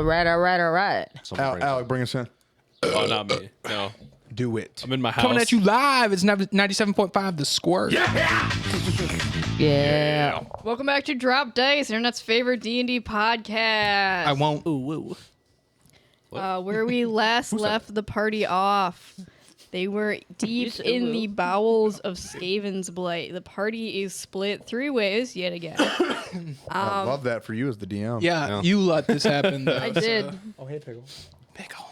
All right. Alec, bring us in. Oh, not me. No. Do it. I'm in my house. Coming at you live. It's 97.5 The Squirt. Yeah. Welcome back to Drop Dice, Internet's favorite D&D podcast. I won't. Ooh. Where we last left the party off. They were deep in the bowels of Skavensblight. The party is split 3 ways yet again. I love that for you as the DM. Yeah, you let this happen. Though, I did. Oh, hey, Pickle. Pickle.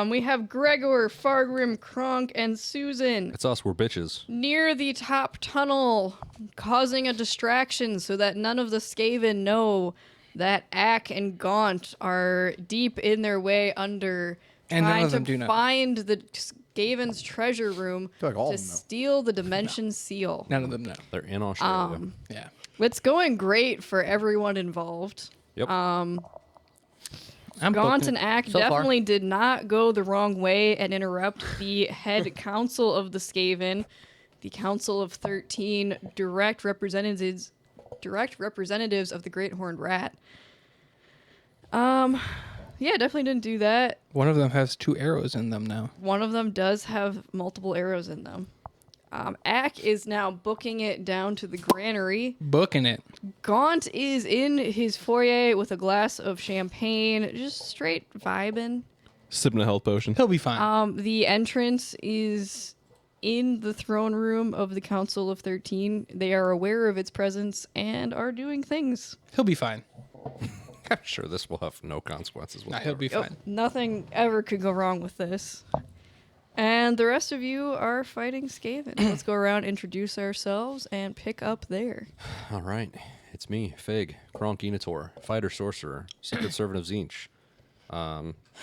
We have Gregor, Fargrim, Kronk, and Susan It's us. We're bitches. near the top tunnel, causing a distraction so that none of the Skaven know that Ack and Gaunt are deep in their way under, And none trying of them to do know. find the Skaven's treasure room feel like all to of them know. steal the Dimension Seal. None of them know. They're in Australia. Yeah. It's going great for everyone involved. Yep. I'm Gaunt booking and Ack so far. definitely did not go the wrong way and interrupt the head council of the Skaven, the Council of 13, direct representatives of the Great Horned Rat. Yeah, definitely didn't do that. One of them has 2 arrows in them now. One of them does have multiple arrows in them. Ack is now booking it down to the granary. Booking it. Gaunt is in his foyer with a glass of champagne, just straight vibing. Sipping a health potion. He'll be fine. The entrance is in the throne room of the Council of 13. They are aware of its presence and are doing things. He'll be fine. I'm sure this will have no consequences. Nah, he'll be Yep, fine. nothing ever could go wrong with this. And the rest of you are fighting Skaven. Let's go around, introduce ourselves, and pick up there. All right. It's me, Fig, Kronk Enator, fighter sorcerer, secret servant of Zinch,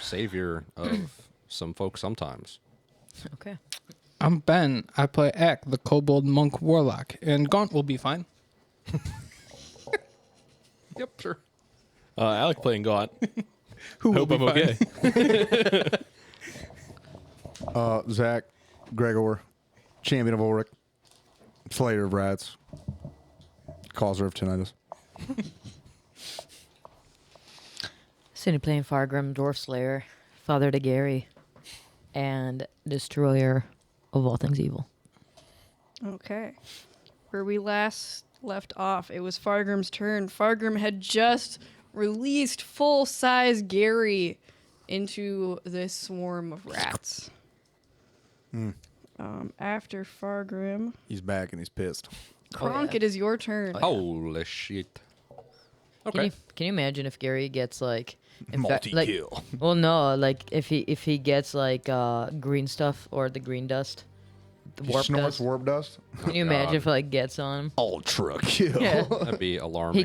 savior of some folks sometimes. Okay. I'm Ben. I play Ack, the kobold monk warlock, and Gaunt will be fine. Yep, sure. Alec playing Gaunt. Who will Hope be I'm fine. okay. Zach, Gregor, champion of Ulrich, slayer of rats, causer of tinnitus. Cindy playing Fargrim, Dwarf Slayer, father to Gary, and destroyer of all things evil. Okay. Where we last left off, it was Fargrim's turn. Fargrim had just released full-size Gary into this swarm of rats. After Fargrim, He's back and he's pissed. Kronk, it is your turn. Holy shit. Can Okay. you imagine if Gary gets like Multi-kill. well, no, like if he gets like green stuff or the green dust, the He warp snorts dust. warp dust. Can you imagine if it like gets on him? Ultra kill. Yeah. That'd be alarming. He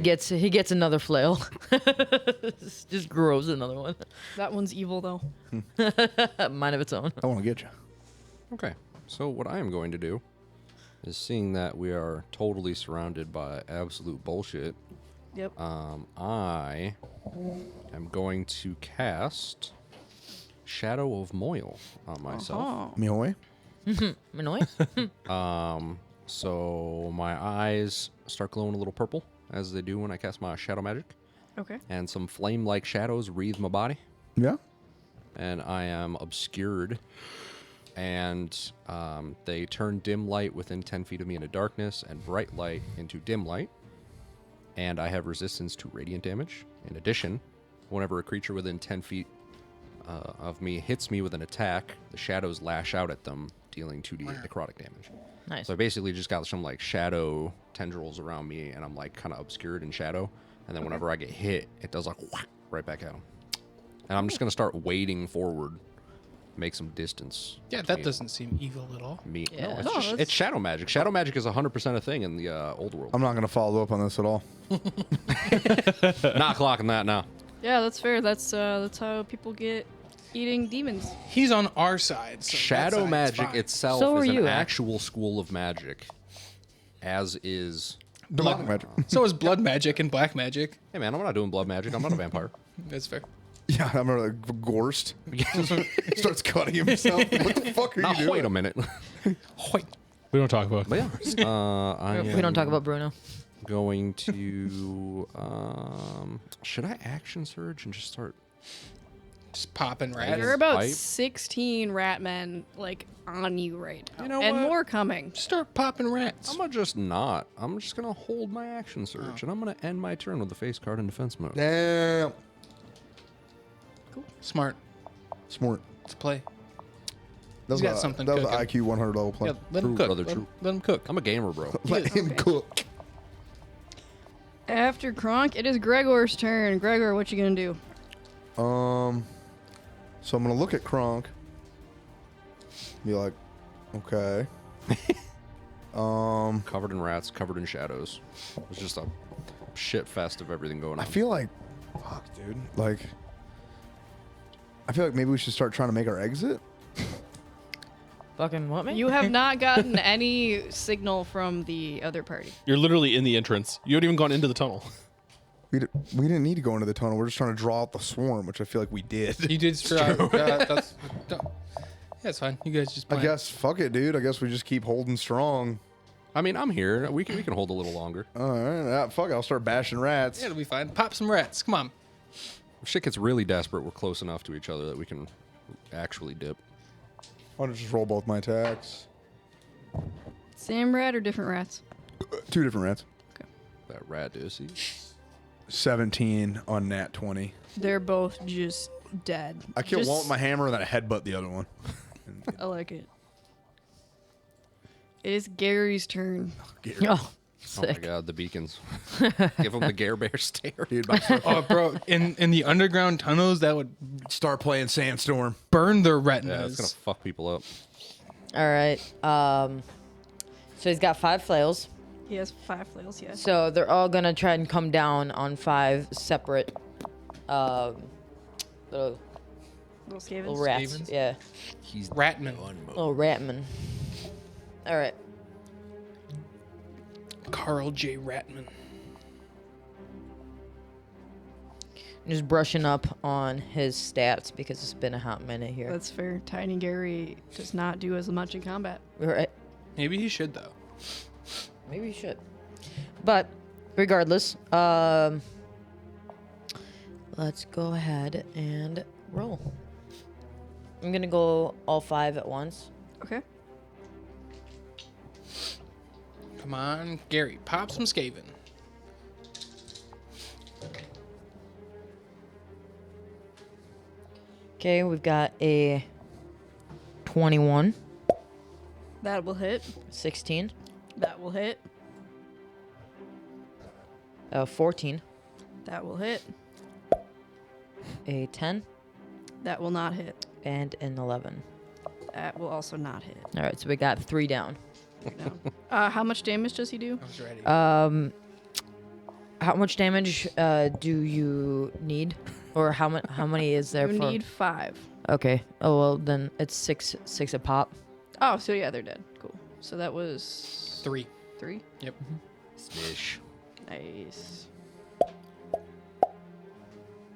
gets another flail. Just grows another one. That one's evil, though. Mind of its own. I want to get you. Okay, so what I am going to do is, seeing that we are totally surrounded by absolute bullshit, Yep. I am going to cast Shadow of Moil on myself. Oh. Mioy. Annoying. So my eyes start glowing a little purple, as they do when I cast my Shadow Magic, Okay. and some flame-like shadows wreathe my body, Yeah. and I am obscured. And they turn dim light within 10 feet of me into darkness, and bright light into dim light. And I have resistance to radiant damage. In addition, whenever a creature within 10 feet of me hits me with an attack, the shadows lash out at them, dealing 2d8 necrotic damage. Nice. So I basically just got some like shadow tendrils around me, and I'm like kind of obscured in shadow. And then whenever I get hit, it does like whack right back at them. And I'm just going to start wading forward. Make some distance. Yeah, that between doesn't seem evil at all. me. Yeah. No, it's, No, just, that's- it's shadow magic. Shadow magic is 100% a thing in the old world. I'm not going to follow up on this at all. Not clocking that now. Yeah, that's fair. That's how people get eating demons. He's on our side. So that Shadow side's magic fine. itself So is are an you, Ack. actual school of magic, as is. Demonic magic. So is blood magic and black magic. Hey man, I'm not doing blood magic. I'm not a vampire. That's fair. Yeah, I remember like Gorst starts cutting himself. What the fuck are Now you doing? wait a minute. Wait. We don't talk about. But yeah, I We don't talk about Bruno. going to. Should I action surge and just start Just popping There rats. There are about Pipe. 16 rat men like on you right now, You know and what? more coming. Start popping rats. I'm gonna just not. I'm just gonna hold my action surge, and I'm gonna end my turn with the face card in defense mode. Damn. Smart. Smart. Let's play. That was got a- something That was an cooking. IQ 100 level play. Yeah, let him True, cook. brother, Let, true. let him cook. I'm a gamer, bro. Let him Okay. cook. After Kronk, it is Gregor's turn. Gregor, what you gonna do? So I'm gonna look at Kronk. Be like, okay. Covered in rats, covered in shadows. It's just a shit fest of everything going on. I feel like, fuck, dude. Like, I feel like maybe we should start trying to make our exit. Fucking what, man? You have not gotten any signal from the other party. You're literally in the entrance. You haven't even gone into the tunnel. We didn't need to go into the tunnel. We're just trying to draw out the swarm, which I feel like we did. You did try. That's, yeah, it's fine. You guys just I plan. guess, fuck it, dude. I guess we just keep holding strong. I mean, I'm here. We can hold a little longer. All right, fuck it. I'll start bashing rats. Yeah, it'll be fine. Pop some rats. Come on. If shit gets really desperate, we're close enough to each other that we can actually dip. I'll just roll both my attacks. Same rat or different rats? 2 different rats. That rat dissy. 17 on nat 20. They're both just dead. I kill Just- one with my hammer and then I headbutt the other one. I like it. It is Gary's turn. Oh, Oh my sick. god, the beacons. Give him the Gare Bear stare. Dude, my start, Oh, bro, in the underground tunnels, that would start playing Sandstorm. burn their Yeah, retinas. it's gonna fuck people up. All right. So he's got 5 flails. He has 5 flails, yes. So they're all gonna try and come down on 5 separate little Little little Skavens. rats. Skavens? Yeah, He's Ratman. little ratman. All right. Carl J. Ratman. Just brushing up on his stats because it's been a hot minute here. That's fair. Tiny Gary does not do as much in combat. All right. Maybe he should, though. Maybe you should. But regardless, let's go ahead and roll. I'm gonna go all 5 at once. Okay. Come on, Gary. Pop some Skaven. Okay, we've got a 21, That will hit. 16, That will hit. 14, That will hit. a 10, That will not hit. and an 11. That will also not hit. All right, so we got 3 down. No. How much damage does he do? I was ready. How much damage do you need, or how many is there You for? need 5. Okay. Oh well, then it's 6 a pop. Oh, so yeah, they're dead. Cool. So that was 3. 3. Yep. Smish. Nice.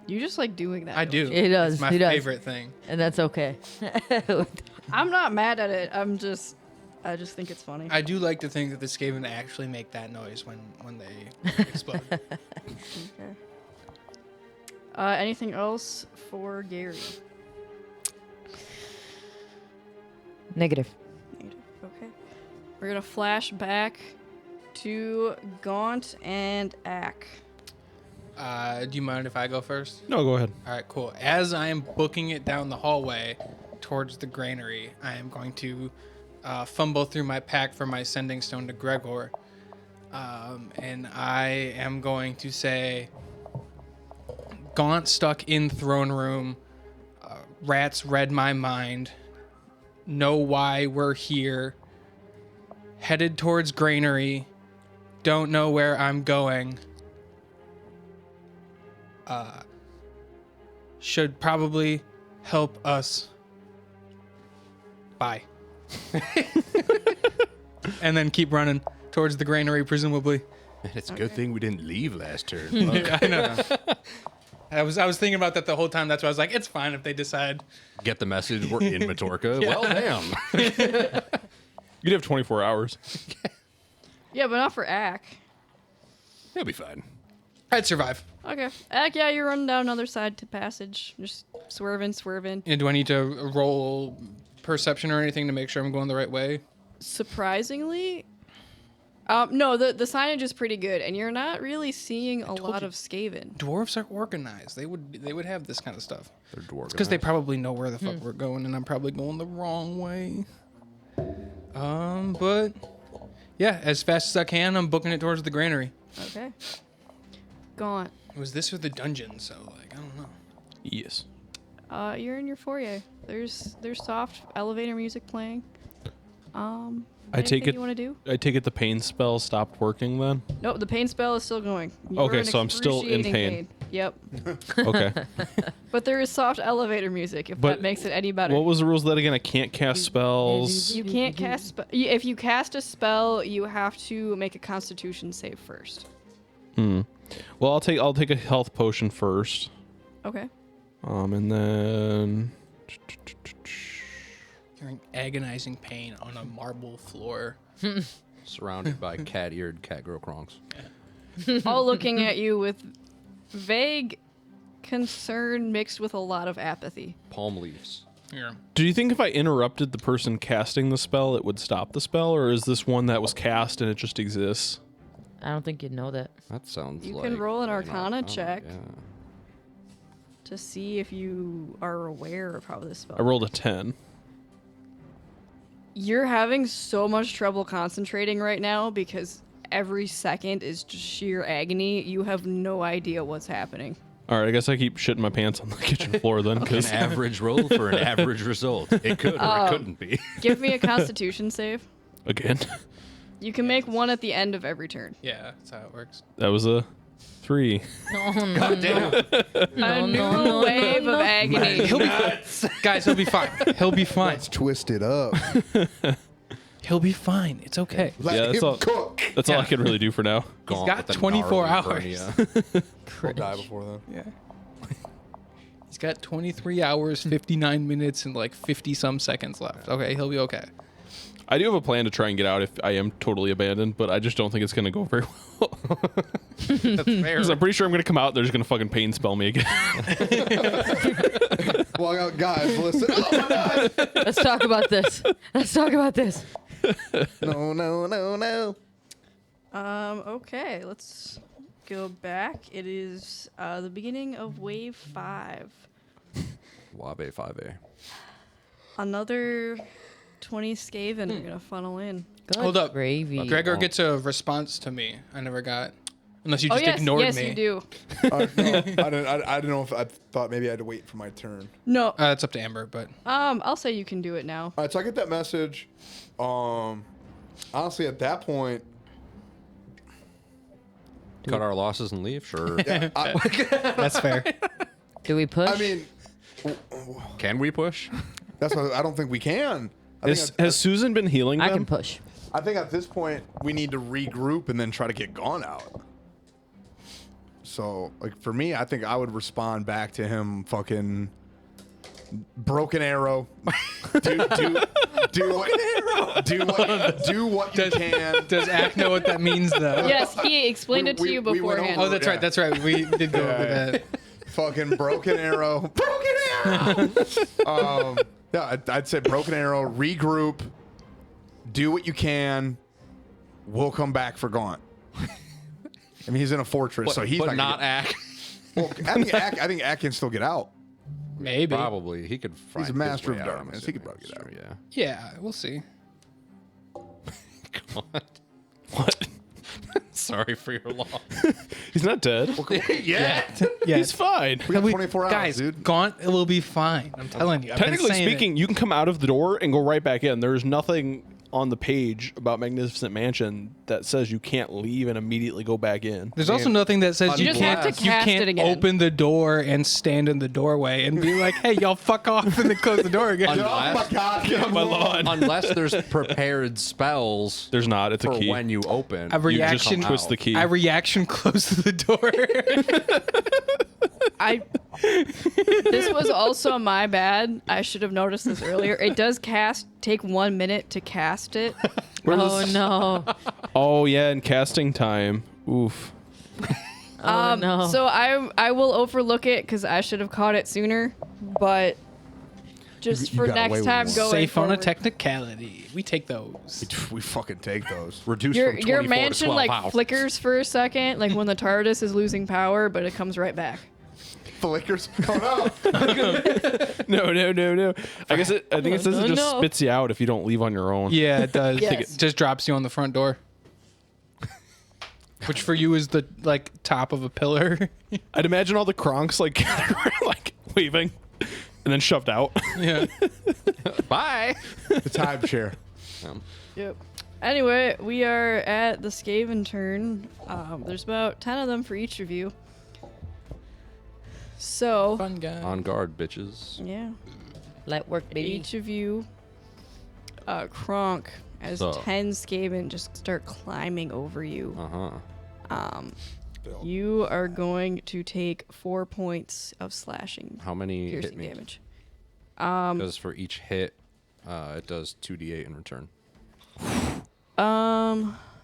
You just like doing that. I don't do. you? He does, It's my he does. favorite thing. And that's okay. I'm not mad at it. I just think it's funny. I do like to think that the Skaven actually make that noise when they explode. Okay. Anything else for Gary? Negative. Negative. Okay. We're gonna flash back to Gaunt and Ack. Do you mind if I go first? No, go ahead. All right, cool. As I am booking it down the hallway towards the granary, I am going to fumble through my pack for my sending stone to Gregor. And I am going to say, Gaunt stuck in throne room. Rats read my mind. Know why we're here. Headed towards granary. Don't know where I'm going. Should probably help us. Bye. And then keep running towards the granary, presumably. It's a good thing we didn't leave last turn. I know. I was thinking about that the whole time. That's why I was like, it's fine if they decide. Get the message. We're in Matorka. Well, damn. You'd have 24 hours. Yeah, but not for Ack. He'll be fine. I'd survive. Okay. Yeah, you're running down another side to passage. Just swerving. And do I need to roll perception or anything to make sure I'm going the right way? Surprisingly, no, the signage is pretty good, and you're not really seeing a lot of Skaven. Dwarves are organized. They would have this kind of stuff. They're dwarves. Because they probably know where the fuck we're going, and I'm probably going the wrong way. But yeah, as fast as I can, I'm booking it towards the granary. Okay. Gaunt. It was this or the dungeon, so like I don't know. Yes. You're in your foyer. There's soft elevator music playing. I take anything it. you want to do? I take it the pain spell stopped working then. Nope, the pain spell is still going. You Okay, are in so I'm still in excruciating pain. Yep. Okay. But there is soft elevator music, if But that makes it any better. What was the rules of that again? I can't cast spells. You can't cast if you cast a spell, you have to make a Constitution save first. Well, I'll take a health potion first. Okay. And then You're in agonizing pain on a marble floor. Surrounded by cat-eared cat girl cronks. All looking at you with vague concern mixed with a lot of apathy. Palm leaves. Yeah. do you think if I interrupted the person casting the spell, it would stop the spell, or is this one that was cast and it just exists? I don't think you'd know that. That sounds You like... can roll an Arcana Arcana, check. Yeah. To see if you are aware of how this spell. I rolled a 10. You're having so much trouble concentrating right now because every second is just sheer agony. You have no idea what's happening. All right, I guess I keep shitting my pants on the kitchen floor then, An because average roll for an average result. It could or it couldn't be. Give me a Constitution save. again, You can make one at the end of every turn. Yeah, that's how it works. that was a 3. God damn. A new wave of agony. He'll be guys. He'll be fine. He'll be fine. Let's twist it up. He'll be fine. It's okay. Let Yeah, that's him all- cook. That's all I can really do for now. Gaunt got with a 24 gnarly hours. hernia. I'll die before then. Yeah. He's got 23 hours, 59 minutes, and like 50 some seconds left. Okay, he'll be okay. I do have a plan to try and get out if I am totally abandoned, but I just don't think it's going to go very well. That's fair. Because I'm pretty sure I'm going to come out and they're just going to fucking pain spell me again. Well, guys, listen. Oh my God. Let's talk about this. Let's talk about this. No. Okay, let's go back. It is the beginning of wave 5. Wabe 5A. Another 20 Skaven are gonna funnel in. Good Hold up. Gravy. Gregor gets a response to me. I never got. Unless you just yes, ignored yes, me. you do. No, I didn't know if I thought maybe I had to wait for my turn. No, It's up to Amber, but I'll say you can do it now. All right, so I get that message. Honestly, at that point, Cut our losses and leave? Sure. yeah, that's fair. Do we push? I mean, Can we push? that's what I don't think we can. I think Has Susan been healing I them? can push. I think at this point we need to regroup and then try to get Gaunt out. So, like for me, I think I would respond back to him, fucking broken arrow. do what you can. Does Ack know what that means, though? Yes, he explained it to you we went beforehand. over Oh, that's Yeah. right. That's right. We did go over Yeah. that. Fucking broken arrow. Broken arrow. Yeah, I'd say broken arrow. Regroup. Do what you can. We'll come back for Gaunt. I mean, he's in a fortress, so he's but not. not Ack. Well, I think Ack can still get out. Maybe. Probably. He could find He's a his master way of out, I'm darkness. He could assuming. probably get out. Sure, Yeah, we'll see. yeah. What? Sorry for your loss. He's not dead. Yeah. Yeah. He's fine. We got 24 hours, Guys, dude. Gaunt will be fine. I'm telling you. I've been Technically saying it. speaking, you can come out of the door and go right back in. There's nothing on the page about Magnificent Mansion that says you can't leave and immediately go back in. There's also nothing that says you just have can't to cast it again. open the door and stand in the doorway and be like, "Hey, y'all, fuck off," and then close the door again. Oh my God! Get my lawn. Unless there's prepared spells There's not. It's a for key. when you open. A You just reaction. twist the key. I reaction close to the door. This was also my bad. I should have noticed this earlier. It does take 1 minute to cast it. Oh no. Oh yeah, and casting time. Oof. no. So I will overlook it because I should have caught it sooner, but just You for got away next with time one. going Safe on a forward. technicality. We take those. We fucking take those. Reduced Your from 24 to mansion 12 like hours. flickers for a second, like when the TARDIS is losing power, but it comes right back. Flickers. Oh No. I think it says it just no. spits you out if you don't leave on your own. Yeah, it does. Yes. It just drops you on the front door. Which for you is the like top of a pillar. I'd imagine all the Kronks like like waving and then shoved out. Yeah. Bye. no. The timeshare. Yep. Anyway, we are at the Skaven turn. There's about 10 of them for each of you. So, Fun guy. On guard, bitches. yeah, Light work, baby. each of you, Kronk, as So. 10 Skaven just start climbing over you. Uh-huh. You are going to take 4 points of slashing, How many hit piercing me? damage. Because for each hit, it does 2d8 in return.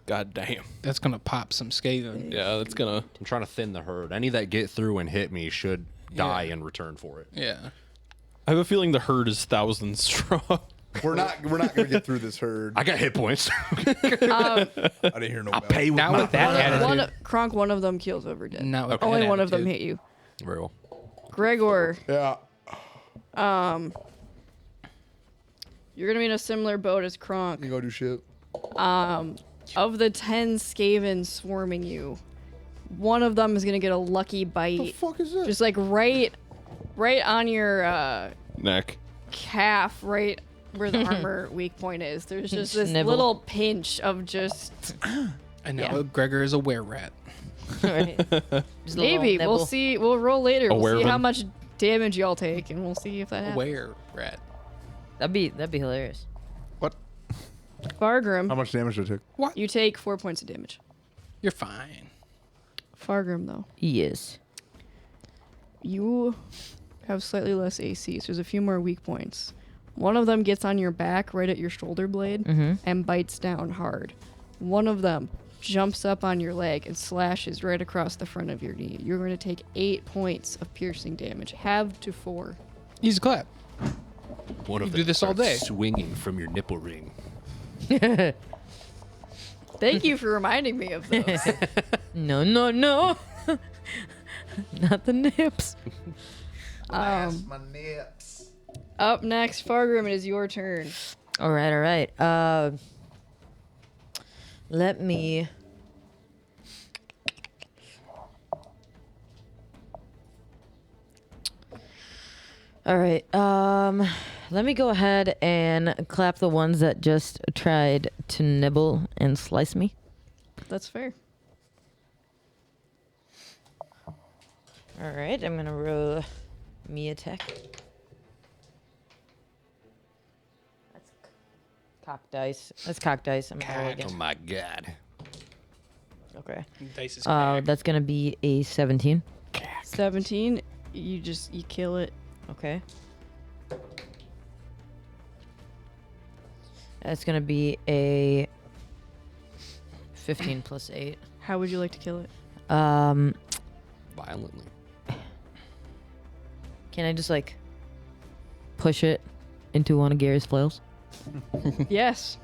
God damn. That's gonna pop some Skaven. Yeah, that's gonna. I'm trying to thin the herd. Any that get through and hit me should die in return for it. Yeah. I have a feeling the herd is thousands strong. We're not gonna get through this herd. I got hit points. I didn't hear no. I bell. pay with Not my with that blood. attitude. Kronk, one of them keels over dead. Not with Only that one of them attitude. hit you. Very well. Gregor, Yeah. you're gonna be in a similar boat as Kronk. You go do shit. Of the 10 Skaven swarming you, one of them is gonna get a lucky The bite, fuck is this? just like right on your Neck. calf, right where the armor weak point is. There's just this Nibble. little pinch of just And now Yeah. Gregor is a were rat. Right. Just a little maybe we'll nibble. see. We'll roll later. We'll see werewolf. how much damage y'all take, and we'll see if that happens. Were rat. That'd be hilarious. What? Fargrim, How much damage did it take? you take 4 points of damage. You're fine. Fargrim, though, Yes. you have slightly less AC, so there's a few more weak points. One of them gets on your back right at your shoulder blade and bites down hard. One of them jumps up on your leg and slashes right across the front of your knee. You're going to take 8 points of piercing damage, halved to 4. Easy clap. One You of do them this all starts day. swinging from your nipple ring. Thank you for reminding me of those. No. Not the nips. My nips. Up next, Fargrim, it is your turn. All right. Let me. All right. Let me go ahead and clap the ones that just tried to nibble and slice me. That's fair. All right. I'm gonna roll me attack. That's cock dice. That's cock dice. I'm gonna roll Cock. again. Oh my god. Okay. Dice is cracked. That's gonna be a 17. 17, you kill it. Okay. That's gonna be a 15 plus 8. How would you like to kill it? Violently. Can I just like push it into one of Gary's flails? Yes.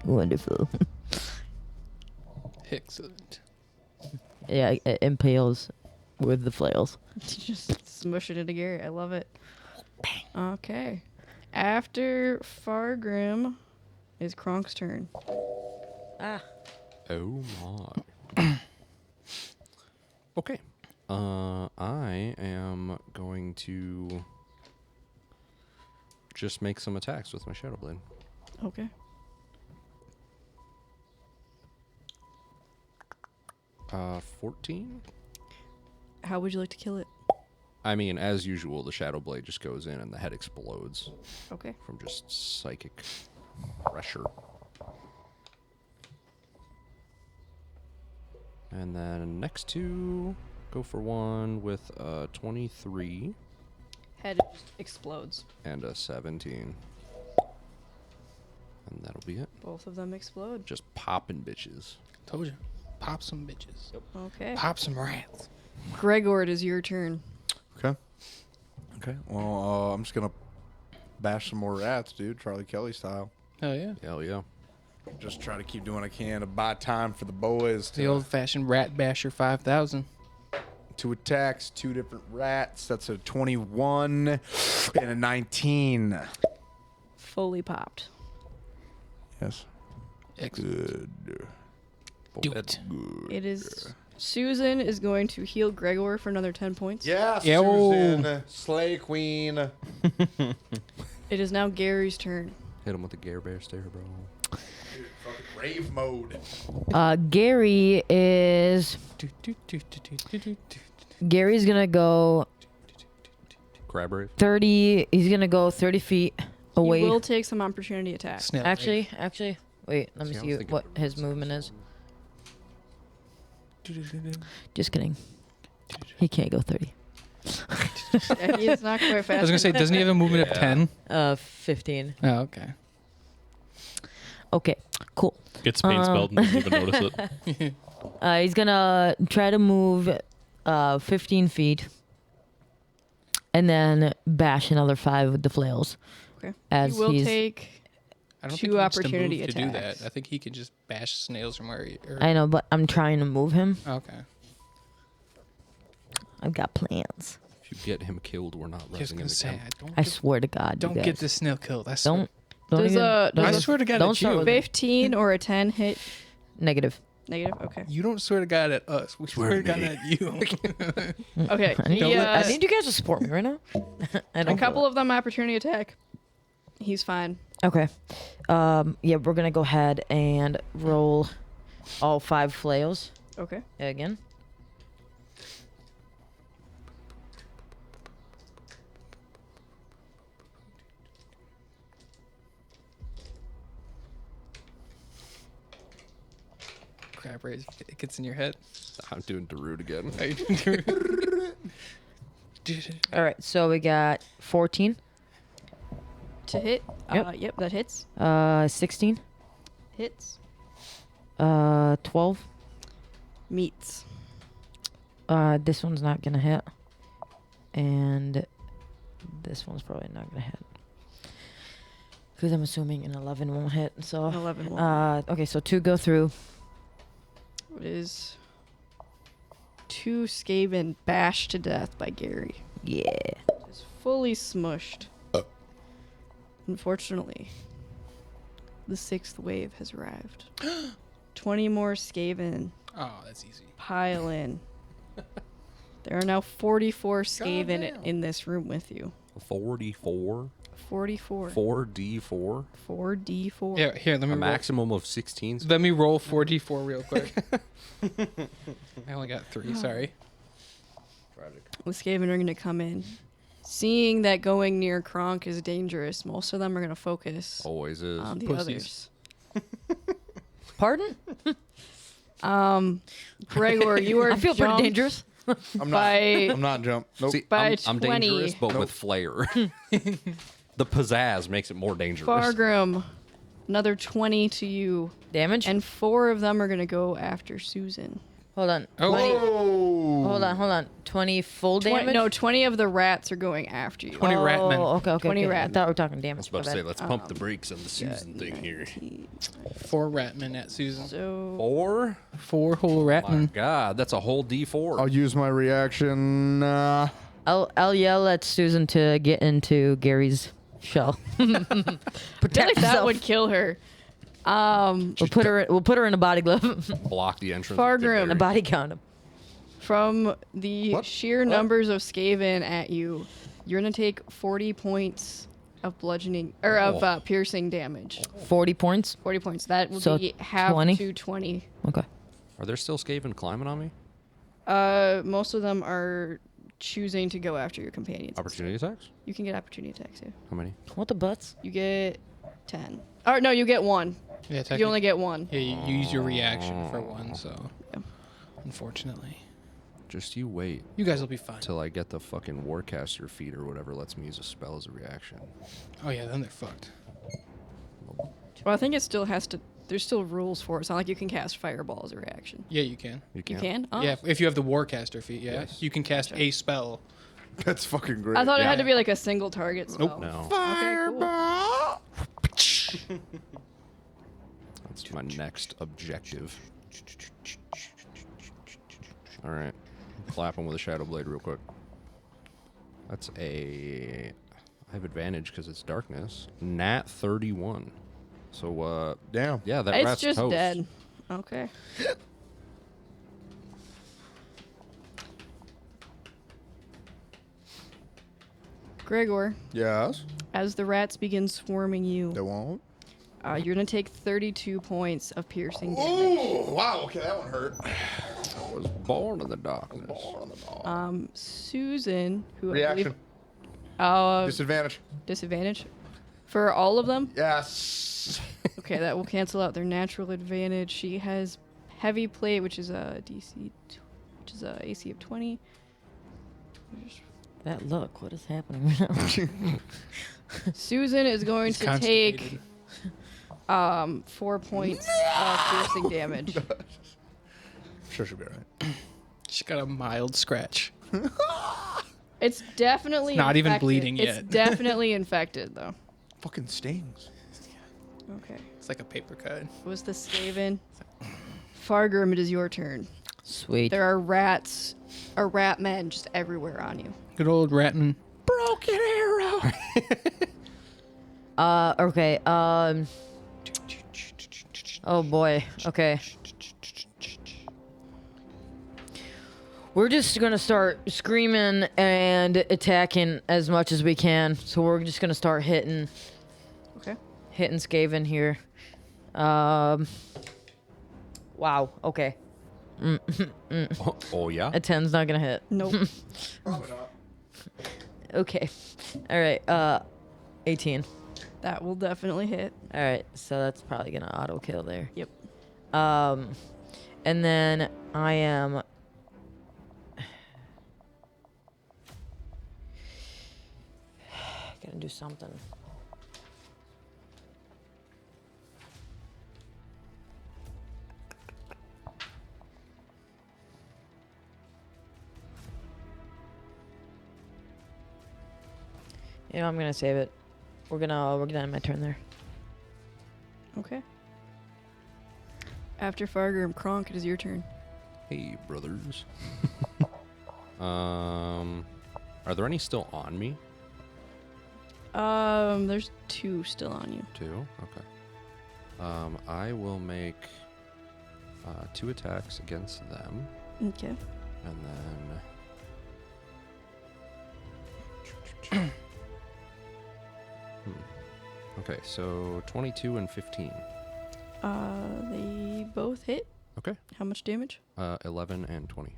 Wonderful. Excellent. Yeah, it impales with the flails. Just smush it into Gary. I love it. Okay. After Fargrim is Kronk's turn. Ah. Oh my. Okay. I am going to just make some attacks with my Shadow Blade. Okay. Uh, 14? How would you like to kill it? I mean, as usual, the Shadow Blade just goes in and the head explodes Okay. from just psychic pressure. And then next two go for one with a 23 Head just explodes. and a 17. And that'll be it. Both of them explode. Just popping bitches. Told you. Pop some bitches. Okay. Pop some rats. Gregor, it is your turn. Okay. Okay. Well, I'm just gonna bash some more rats, dude. Charlie Kelly style. Oh yeah. Hell yeah. Just try to keep doing what I can to buy time for the boys. The old-fashioned rat basher 5,000. 2 attacks, 2 different rats. That's a 21 and a 19. Fully popped. Yes. Excellent. Good. Do it. It is. Susan is going to heal Gregor for another 10 points. Yeah, Yo. Susan, Slay Queen. It is now Gary's turn. Hit him with the Gare Bear stare, bro. Dude, fucking rave mode. Gary is. Gary's gonna go Crab rave. 30. He's gonna go 30 feet away. He will take some opportunity attacks. Snail Actually, wait. Let me See, I was see thinking what his Bruce. movement is. Just kidding. He can't go 30. Yeah, he is not quite fast. I was gonna say, doesn't he have a movement of 10? 15. Oh, okay. Okay, cool. Gets pain spelled and doesn't even notice it. He's gonna try to move 15 feet and then bash another 5 with the flails. Okay. As He will he's, take. I don't 2 think he needs opportunity to move to do attacks. that. I think he can just bash snails from where he. I know, but I'm trying to move him. Okay. I've got plans. If you get him killed, we're not Just resing gonna him say, again. I swear to God, don't you get guys. this snail killed. I swear. Don't Does even. a- don't does I a- swear to God, don't at start you. with 15 or a 10 hit. Negative. Negative. Okay. You don't swear to God at us. We swear to God me. at you. Okay. I need, He, I need you guys to support me right now. I a don't couple of them opportunity attack. He's fine. Okay. Yeah, we're gonna go ahead and roll all 5 flails Okay. again. Crab raise. It gets in your head. I'm doing Darude again. Are you doing- All right, so we got 14, To hit. Yep. Yep, that hits. 16, Hits. 12. Meets. This one's not gonna hit, and this one's probably not gonna hit because I'm assuming an 11 won't hit. So, An 11 won't. okay, so 2 go through. It is 2 Skaven bashed to death by Gary. Yeah. Just fully smushed. Unfortunately, the 6th wave has arrived. 20 more Skaven Oh, that's easy. pile in. There are now 44 Skaven Goddamn. in this room with you. 44? 44. 4d4? 4d4. Here, let me A roll. maximum of 16? Let me roll 4d4 real quick. I only got 3, sorry. The Skaven are going to come in. Seeing that going near Kronk is dangerous, most of them are going to focus Always is. on the Pussies. others. Pardon? Gregor, you are I feel pretty jumped dangerous. I'm not. by I'm not jump. Nope. See, by I'm 20. dangerous, but with flair. The pizzazz makes it more dangerous. Fargrim. Another 20 to you. Damage. And 4 of them are going to go after Susan. Hold on. Oh. 20. Oh. Hold on. 20 full 20, damage. no, 20 of the rats are going after you. 20 ratmen. Oh, okay. 20 okay. I rat. thought we were talking I damage. was about to My say, bad. let's pump the brakes on the Susan thing here. 4 ratmen at Susan. So 4? 4 whole My ratmen. God, that's a whole D4. I'll use my reaction. I'll yell at Susan to get into Gary's shell. I feel Protect like that herself. would kill her. We'll put her in a body glove. Block the entrance. Fargrim. A body condom. From the What? sheer numbers of Skaven at you, you're going to take 40 points of bludgeoning or of piercing damage. 40 points. 40 points. That will So be half 20? to 20. Okay. Are there still Skaven climbing on me? Most of them are choosing to go after your companions. Opportunity attacks? You can get opportunity attacks, yeah. How many? What the butts? You get 10. Or no, you get 1. Yeah, You only get 1. Yeah, you use your reaction for 1, so. Yeah. Unfortunately. Just you wait You guys will be fine. till I get the fucking Warcaster feat or whatever lets me use a spell as a reaction. Oh, yeah, then they're fucked. Well, I think it still has to. there's still rules for it. It's not like you can cast fireball as a reaction. Yeah, you can. You can? Oh. Yeah, if you have the Warcaster feat, yeah. Yes. You can cast a spell. That's fucking great. I thought it had Yeah. to be like a single target spell. Nope. No. Okay, cool. That's my next objective. All right. Clap him with a Shadow Blade real quick. That's a... I have advantage because it's darkness. Nat 31. So, Damn. yeah, that It's rat's just toast. dead. Okay. Gregor, Yes. as the rats begin swarming you, They won't. you're gonna take 32 points of piercing damage. Oh, wow. Okay, that one hurt. I was born in the darkness. Susan, who I Reaction. believe, Disadvantage. disadvantage for all of them. Yes. Okay, that will cancel out their natural advantage. She has heavy plate, which is a which is a AC of 20. That look, what is happening right now? Susan is going He's to take constipated. 4 points of piercing damage. Sure, she'll be all right. She's got a mild scratch. It's definitely It's not even infected. bleeding It's yet. definitely infected though. Fucking stings. Okay. It's like a paper cut. Was the Skaven? Fargrim, it is your turn. Sweet. There are rats, or rat men just everywhere on you. Good old Ratman. Broken arrow. Okay, oh boy, okay. We're just gonna start screaming and attacking as much as we can. So we're just gonna start hitting Okay. Skaven here. Wow, okay. Oh, yeah? A 10's not gonna hit. Nope. Probably not. Okay. Alright, 18. That will definitely hit. Alright, so that's probably gonna auto kill there. Yep. And then I am gonna do something. You know, I'm gonna save it. We're gonna end my turn there. Okay. After Fargrim, Kronk, it is your turn. Hey, brothers. Are there any still on me? There's 2 still on you. 2? Okay. I will make 2 attacks against them, Okay. and then... Okay, so 22 and 15. They both hit. Okay. How much damage? 11 and 20.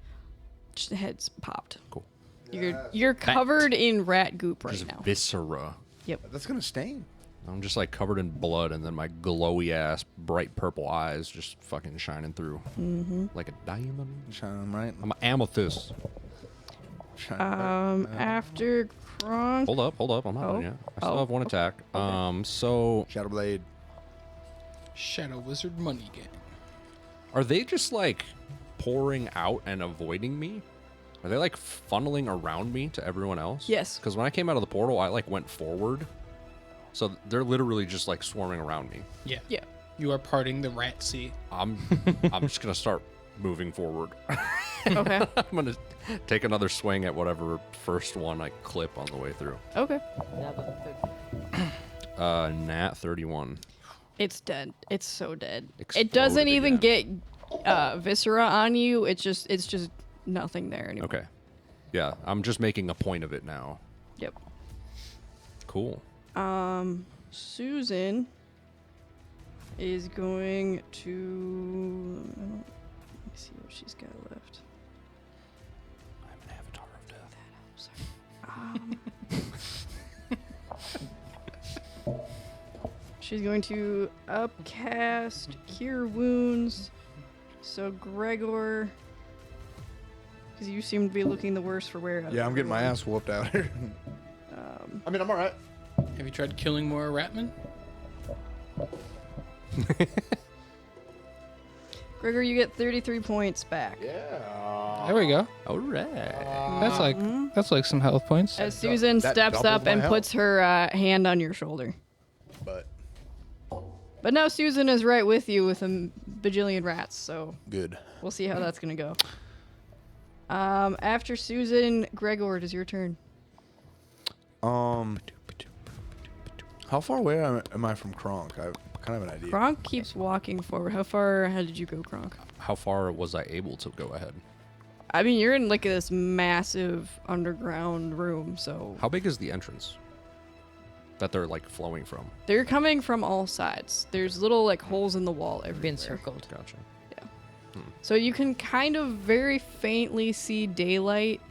Just the heads popped. Cool. You're covered in rat goop right Just now. viscera. That's gonna sting. I'm just like covered in blood, and then my glowy ass, bright purple eyes just fucking shining through like a diamond. Shine 'em right. I'm an amethyst. After Kronk. Hold up. I'm not done yet. I still have 1 attack. So Shadow Blade. Shadow Wizard Money Game. are they just like pouring out and avoiding me? Are they like funneling around me to everyone else? Yes. Because when I came out of the portal, I like went forward. So they're literally just like swarming around me. Yeah. Yeah. You are parting the rat sea. I'm just gonna start moving forward. Okay. I'm gonna take another swing at whatever first one I clip on the way through. Okay. Nat 31. It's dead. It's so dead. It Exploded doesn't even again. get viscera on you. It's just nothing there anymore. Okay. Yeah, I'm just making a point of it now. Yep. Cool. Susan is going to. Let me see what she's got left. I'm an avatar of death. She's going to upcast Cure Wounds. So Gregor, because you seem to be looking the worst for wear. Yeah, I'm getting my ass whooped out here. I mean, I'm all right. Have you tried killing more ratmen? Gregor, you get 33 points back. Yeah. There we go. All right. That's like some health points. As Susan that steps doubles up my and health. puts her hand on your shoulder. But now Susan is right with you with a bajillion rats, so good. we'll see how that's going to go. After Susan, Gregor, it is your turn. How far away am I from Kronk? I kind of have an idea. Kronk keeps walking forward. How far ahead did you go, Kronk? How far was I able to go ahead? I mean, you're in like this massive underground room, so How big is the entrance that they're like flowing from? they're coming from all sides. There's little like holes in the wall Being everywhere. circled. Gotcha. So you can kind of very faintly see daylight.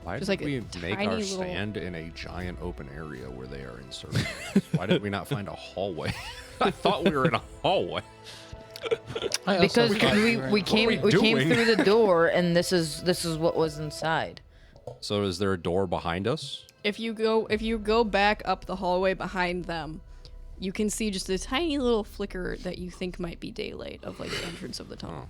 Why Just did like a we make tiny our little- stand in a giant open area where they are in circles? Why did we not find a hallway? I thought we were in a hallway. I also Because thought we, you were- we came we we came doing? through the door and this is what was inside. So is there a door behind us? If you go back up the hallway behind them, you can see just a tiny little flicker that you think might be daylight of like the entrance of the tunnel.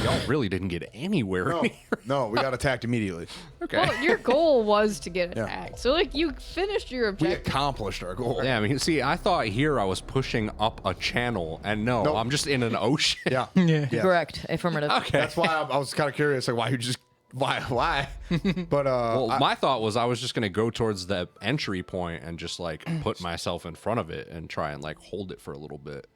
Y'all really didn't get anywhere. No, in here. no, we got attacked immediately. Okay. Well, your goal was to get Yeah. attacked. So like you finished your We objective. accomplished our goal. Yeah, I mean, see, I thought here I was pushing up a channel, and no, Nope. I'm just in an ocean. Yeah. Yeah. Yeah. Correct. Affirmative. Okay. That's why I was kind of curious, like, why you just, why? But, Well, my thought was I was just gonna go towards the entry point and just like put myself in front of it and try and like hold it for a little bit,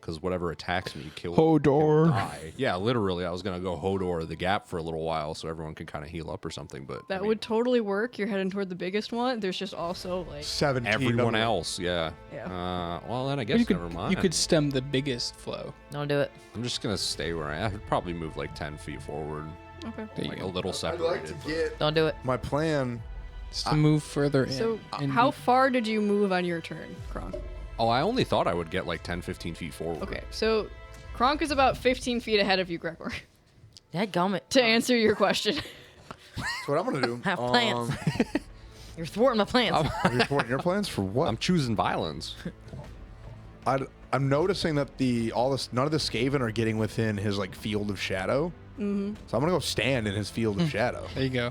because whatever attacks me kills. Hodor. Die. Yeah, literally, I was gonna go Hodor the gap for a little while so everyone can kind of heal up or something. But That would totally work. You're heading toward the biggest one. There's just also like 17. everyone other- else. Yeah. Yeah. Well, then I guess You never mind. you could stem the biggest flow. Don't do it. I'm just gonna stay where I am. I would probably move like 10 feet forward, okay. There you like a go. little I'd separated. like to get Don't do it. my plan. Just to move further in. So and how be- far did you move on your turn, Kronk? Oh, I only thought I would get like 10, 15 feet forward. Okay, so Kronk is about 15 feet ahead of you, Gregor. Dadgummit. To answer your question. That's what I'm going to do. Have plans. You're thwarting my plans. Are you reporting your plans for what? I'm choosing violence. I'm noticing that none of the Skaven are getting within his like field of shadow. Mm-hmm. So I'm gonna go stand in his field of shadow. There you go.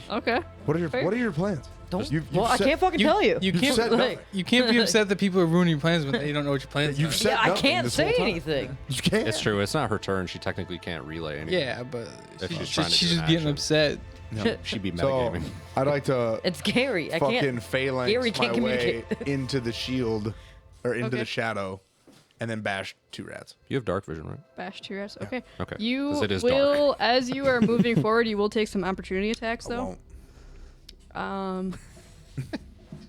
Okay. What are Fair. your plans? Don't. You've Well, I said- can't fucking tell you. You You've can't. said nothing. You can't be upset that people are ruining your plans when they don't know what your plans You've are. said Yeah, I nothing can't this whole say time. anything. You can't. It's true. It's not her turn. She technically can't relay anything. Yeah, but If she's she's trying to she's do just an getting action. upset. No. She'd be So metagaming. I'd like to It's Gary. I fucking can't. phalanx Gary can't my way communicate. into the shield or into Okay. the shadow, and then bash 2 rats. You have dark vision, right? Bash 2 rats. Okay. Okay. You 'Cause it is will, as you are moving forward, you will take some opportunity attacks, I though. won't.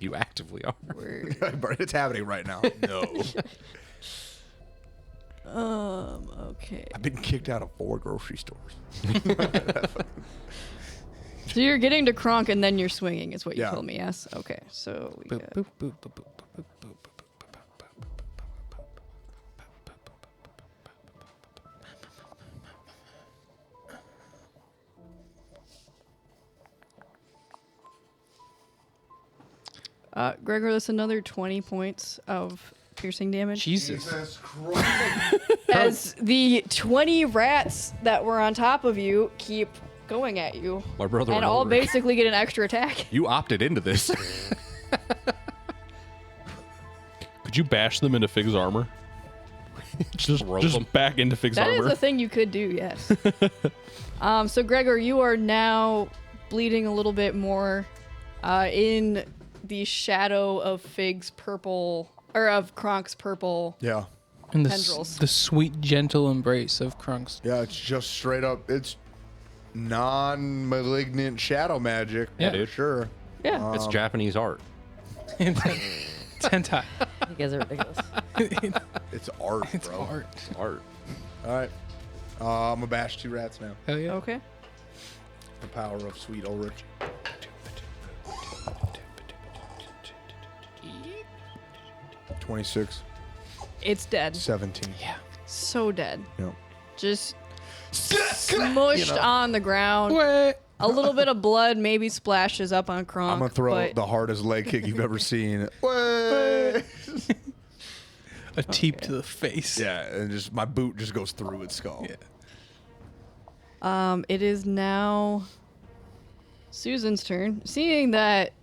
You actively are. Where, It's happening right now. No. okay. I've been kicked out of 4 grocery stores. So you're getting to Kronk and then you're swinging, is what you Yeah. told me, yes? Okay, so we got... Boop, boop, boop, boop, boop, boop, boop. Gregor, that's another 20 points of piercing damage. Jesus. Christ. As the 20 rats that were on top of you keep going at you. My brother And went all over. basically get an extra attack. You opted into this. Could you bash them into Fig's armor? Just rope them. back into Fig's That is armor. a thing you could do, yes. So Gregor, you are now bleeding a little bit more in the shadow of Fig's purple, or of Kronk's purple. Yeah. And Tendrils. the sweet, gentle embrace of Krunk's. Yeah, it's just straight up. It's non-malignant shadow magic. Yeah, for dude. Sure. Yeah. It's Japanese art. Tentai. You guys are ridiculous. It's art, It's bro. art. Art. All right. I'm going to bash 2 rats now. Hell yeah. Okay. The power of sweet Ulrich. 26, It's dead. 17. Yeah. So dead. Yep. Just smushed on the ground. What? A little bit of blood maybe splashes up on Kronk. I'm going to throw but the hardest leg kick you've ever seen. Way! A teep to the face. Yeah, and just my boot just goes through its skull. Yeah. It is now Susan's turn. Seeing that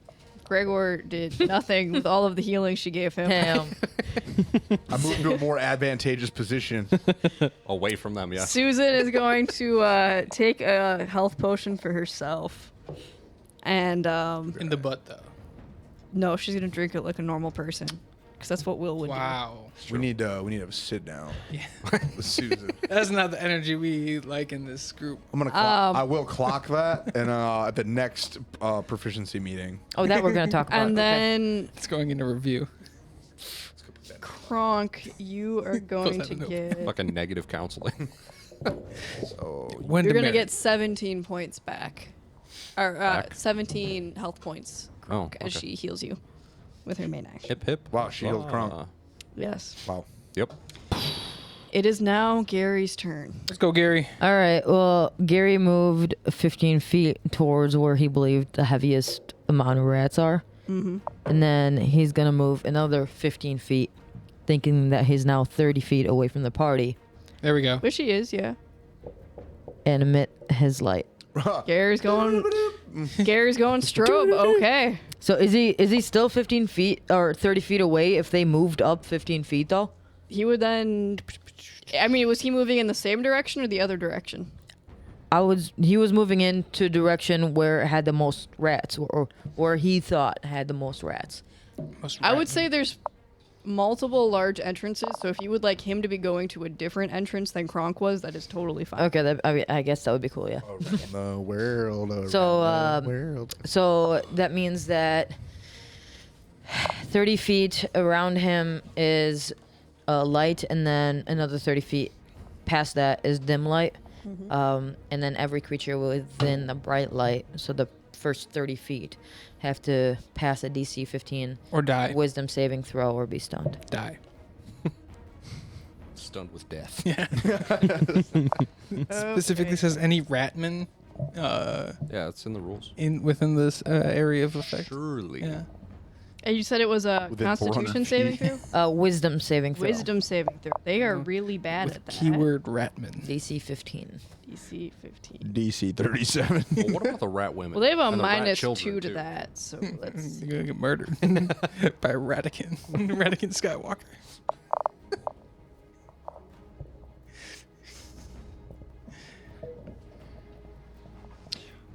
Gregor did nothing with all of the healing she gave him. Damn. I moved to a more advantageous position. Away from them, yeah. Susan is going to take a health potion for herself. And In the butt, though. no, she's going to drink it like a normal person. Because that's what Will would do. Wow. We need to have a sit down Yeah. with Susan. That's not the energy we like in this group. I'm gonna. I will clock that, and at the next proficiency meeting. Oh, that we're gonna talk about. And Okay. then It's going into review. Kronk, you are going that to a note. get... Fucking negative counseling. So When You're to going to merit. get 17 points back. Or Back? 17 health points, Kronk, Oh, as okay. she heals you with her main action. Hip hip. Wow, she healed Kronk. Yes. Wow. Yep. It is now Gary's turn. Let's go, Gary. All right. Well, Gary moved 15 feet towards where he believed the heaviest amount of rats are. Mm-hmm. And then he's going to move another 15 feet, thinking that he's now 30 feet away from the party, There we go. Which he is, yeah. and emit his light. Gary's going strobe. Okay. So is he still 15 feet or 30 feet away if they moved up 15 feet, though? He would then... I mean, was he moving in the same direction or the other direction? He was moving into direction where it had the most rats, or where he thought had the most rats. I would say there's multiple large entrances, so if you would like him to be going to a different entrance than Kronk was, that is totally fine. Okay, I guess that would be cool, yeah. The world. Around So, the world. So that means that 30 feet around him is light, and then another 30 feet past that is dim light. And then every creature within the bright light, so the first 30 feet, have to pass a DC 15 Or die. wisdom saving throw or be stunned. Die. Stunned with death. Specifically says any ratman Yeah, it's in the rules. within this area of effect. Surely. Yeah. And you said it was a Within Constitution 400 saving feet. throw? Wisdom saving throw. Wisdom saving throw. They are really bad With at that. keyword ratman. DC 15. DC 15. DC 37. Well, what about the rat women? Well, they have a And the rat minus children, 2 to too? that, so that's... You're gonna get murdered by Ratican. Ratican Skywalker.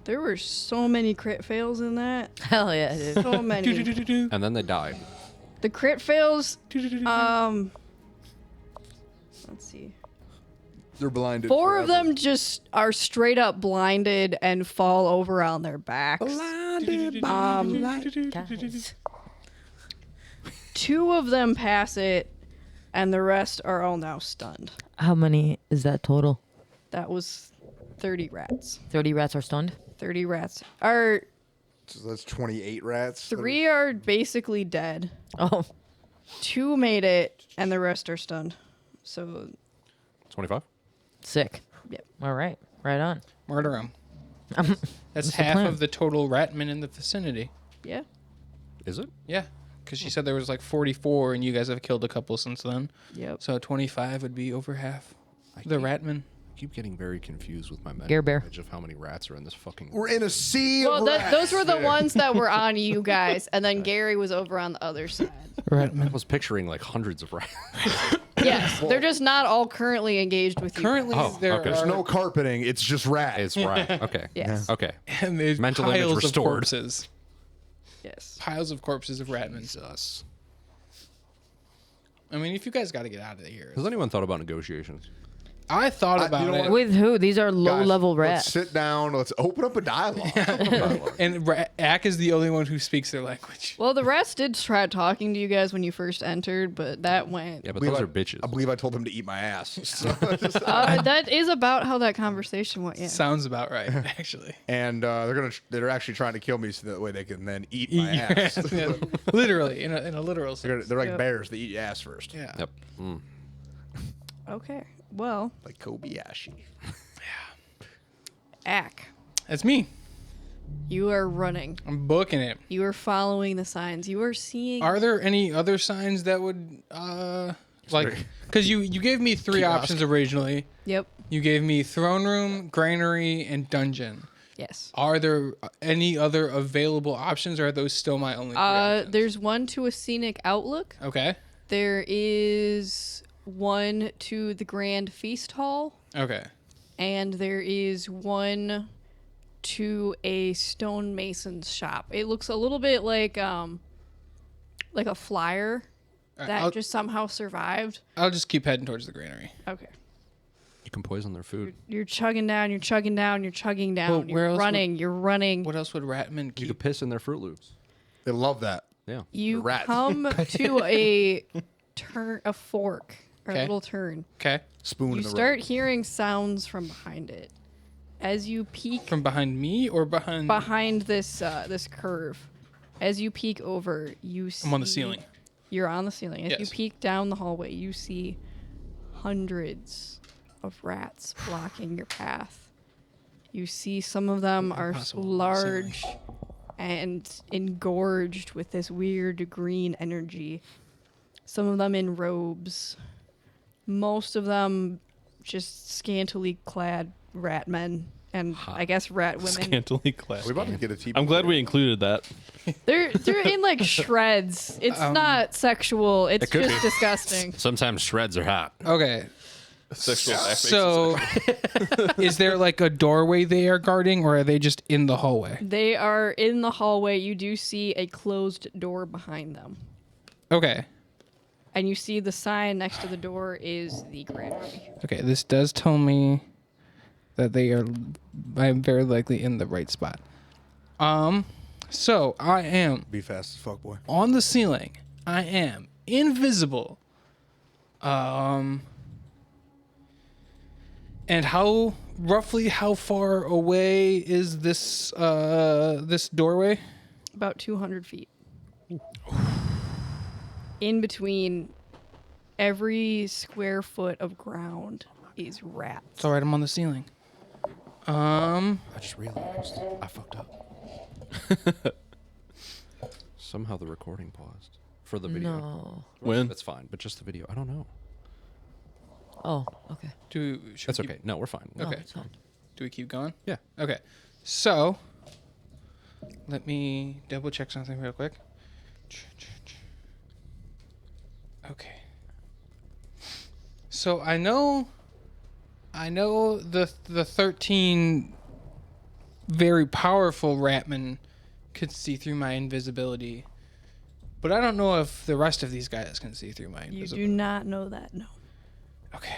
There were so many crit fails in that. Hell yeah, dude. So many. And then they die. The crit fails, let's see. They're blinded. 4 of forever. them just are straight up blinded and fall over on their backs. Guys. 2 of them pass it, and the rest are all now stunned. How many is that total? That was 30 rats. 30 rats are stunned? 30 rats. Are So that's 28 rats. 3 are basically dead. Oh, 2 made it, and the rest are stunned. So, 25? sick. Yep. All right. Right on. Murder him. That's That's the half plan. of the total ratmen in the vicinity. yeah. Is it? Yeah. Because she said there was like 44, and you guys have killed a couple since then. Yep. So 25 would be over half. The ratmen. I keep getting very confused with my Gare Bear. image of how many rats are in this fucking. We're in a sea Well, of rats. those were the ones that were on you guys, and then Gary was over on the other side. I was picturing like hundreds of rats. Yes, they're just not all currently engaged with you. Currently, Oh, there okay. are There's no carpeting. It's just rats. It's right. Okay. Yes. Okay. and there's Mental image piles of restored. corpses. Yes. Piles of corpses of ratmen. Jesus. I mean, if you guys got to get out of here. Has anyone thought about negotiations? I thought you about know it. what? With who? These are Guys, low-level let's rats. sit down. Let's open up a dialogue. And Ack is the only one who speaks their language. Well, the rest did try talking to you guys when you first entered, but that went. Yeah, but believe those I- are bitches. I believe I told him to eat my ass. So, That is about how that conversation went. Yeah. Sounds about right, actually. and they're actually trying to kill me so that way they can then eat my ass. Yeah, literally, in a literal sense. They're like Yep. bears. They eat your ass first. Yeah. Yep. Mm. Okay. Well, Like Kobayashi. Ack, That's me. you are running. I'm booking it. You are following the signs. You are seeing. Are there any other signs that would Like, because you gave me 3 Kiosk. options originally. Yep. You gave me throne room, granary, and dungeon. Yes. Are there any other available options, or are those still my only 3 options? There's one to a scenic outlook. Okay. There is one to the Grand Feast Hall, Okay. and there is one to a stonemason's shop. It looks a little bit like a flyer that I'll- just somehow survived. I'll just keep heading towards the granary. Okay. You can poison their food. You're chugging down, you're chugging down, you're chugging down. Well, where you're else running, you're running. What else would Ratman You keep? could piss in their Fruit Loops. They love that. Yeah. You rats. come to a fork, or a Okay. little turn. Okay. Spoon You in the start hearing sounds from behind it. As you peek From behind me or behind? behind this curve, as you peek over, you see... I'm on the ceiling. You're on the ceiling. As you Yes. peek down the hallway, you see hundreds of rats blocking your path. You see some of them are Impossible on the large and engorged with this weird green energy. Some of them in robes. Most of them just scantily clad rat men and I guess rat women. Scantily clad. Are we about to get a TV? I'm glad we included that. They're in like shreds. It's not sexual. It's could just be. disgusting. Sometimes shreds are hot. Okay. Sexual act So, is there like a doorway they are guarding, or are they just in the hallway? They are in the hallway. You do see a closed door behind them. Okay. And you see the sign next to the door is the granary. Okay. This does tell me that they are. I'm very likely in the right spot. So I am Be fast as fuck, boy. on the ceiling. I am invisible. And roughly how far away is this this doorway? About 200 feet. In between every square foot of ground is rats. It's all right. I'm on the ceiling. I just realized I fucked up. Somehow the recording paused for the video. No. When? That's fine, but just the video. I don't know. Oh, okay. Should That's we okay. No, we're fine. No, Okay. it's fine. Do we keep going? Yeah. Okay. So, let me double check something real quick. Okay. So I know the 13 very powerful ratmen could see through my invisibility, but I don't know if the rest of these guys can see through my You invisibility. do not know that, no. Okay.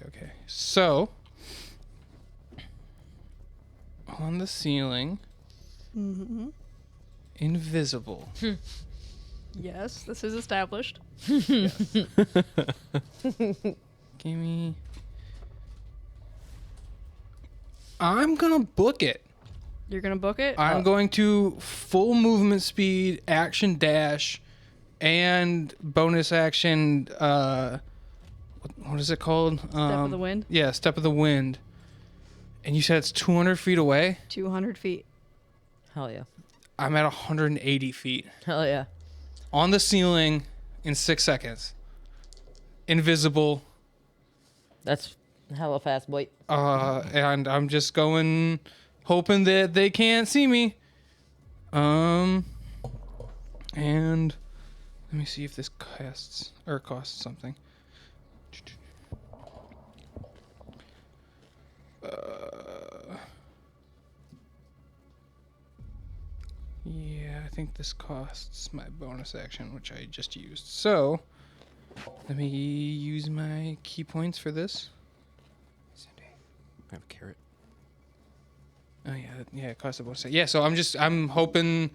Okay. So, on the ceiling, invisible. Yes, this is established. Give me. I'm gonna book it. You're going to book it? I'm going to full movement speed, action dash, and bonus action. What is it called? Step of the Wind? Yeah, Step of the Wind. And you said it's 200 feet away. 200 feet. Hell yeah. I'm at 180 feet Hell yeah. on the ceiling in 6 seconds. Invisible. That's hella fast, boy. And I'm just going, hoping that they can't see me. And let me see if this costs something. Yeah, I think this costs my bonus action, which I just used. So, let me use my key points for this. Cindy, I have a carrot. Oh yeah, it costs a bonus. Yeah, so I'm hoping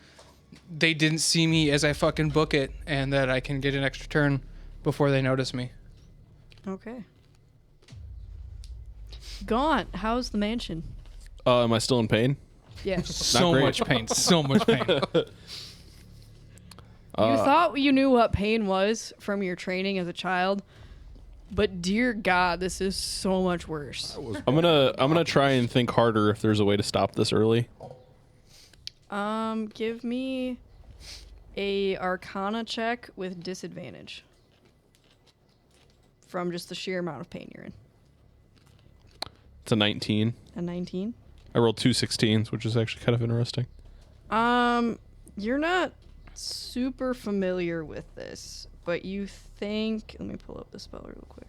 they didn't see me as I fucking book it, and that I can get an extra turn before they notice me. Okay. Gaunt, how's the mansion? Am I still in pain? Yes. So great. much pain. So much pain. You thought you knew what pain was from your training as a child, but dear God, this is so much worse. I'm gonna try and think harder if there's a way to stop this early. Give me a Arcana check with disadvantage from just the sheer amount of pain you're in. It's a 19. A 19. I rolled 2 16s, which is actually kind of interesting. You're not super familiar with this, but you think. Let me pull up the spell real quick.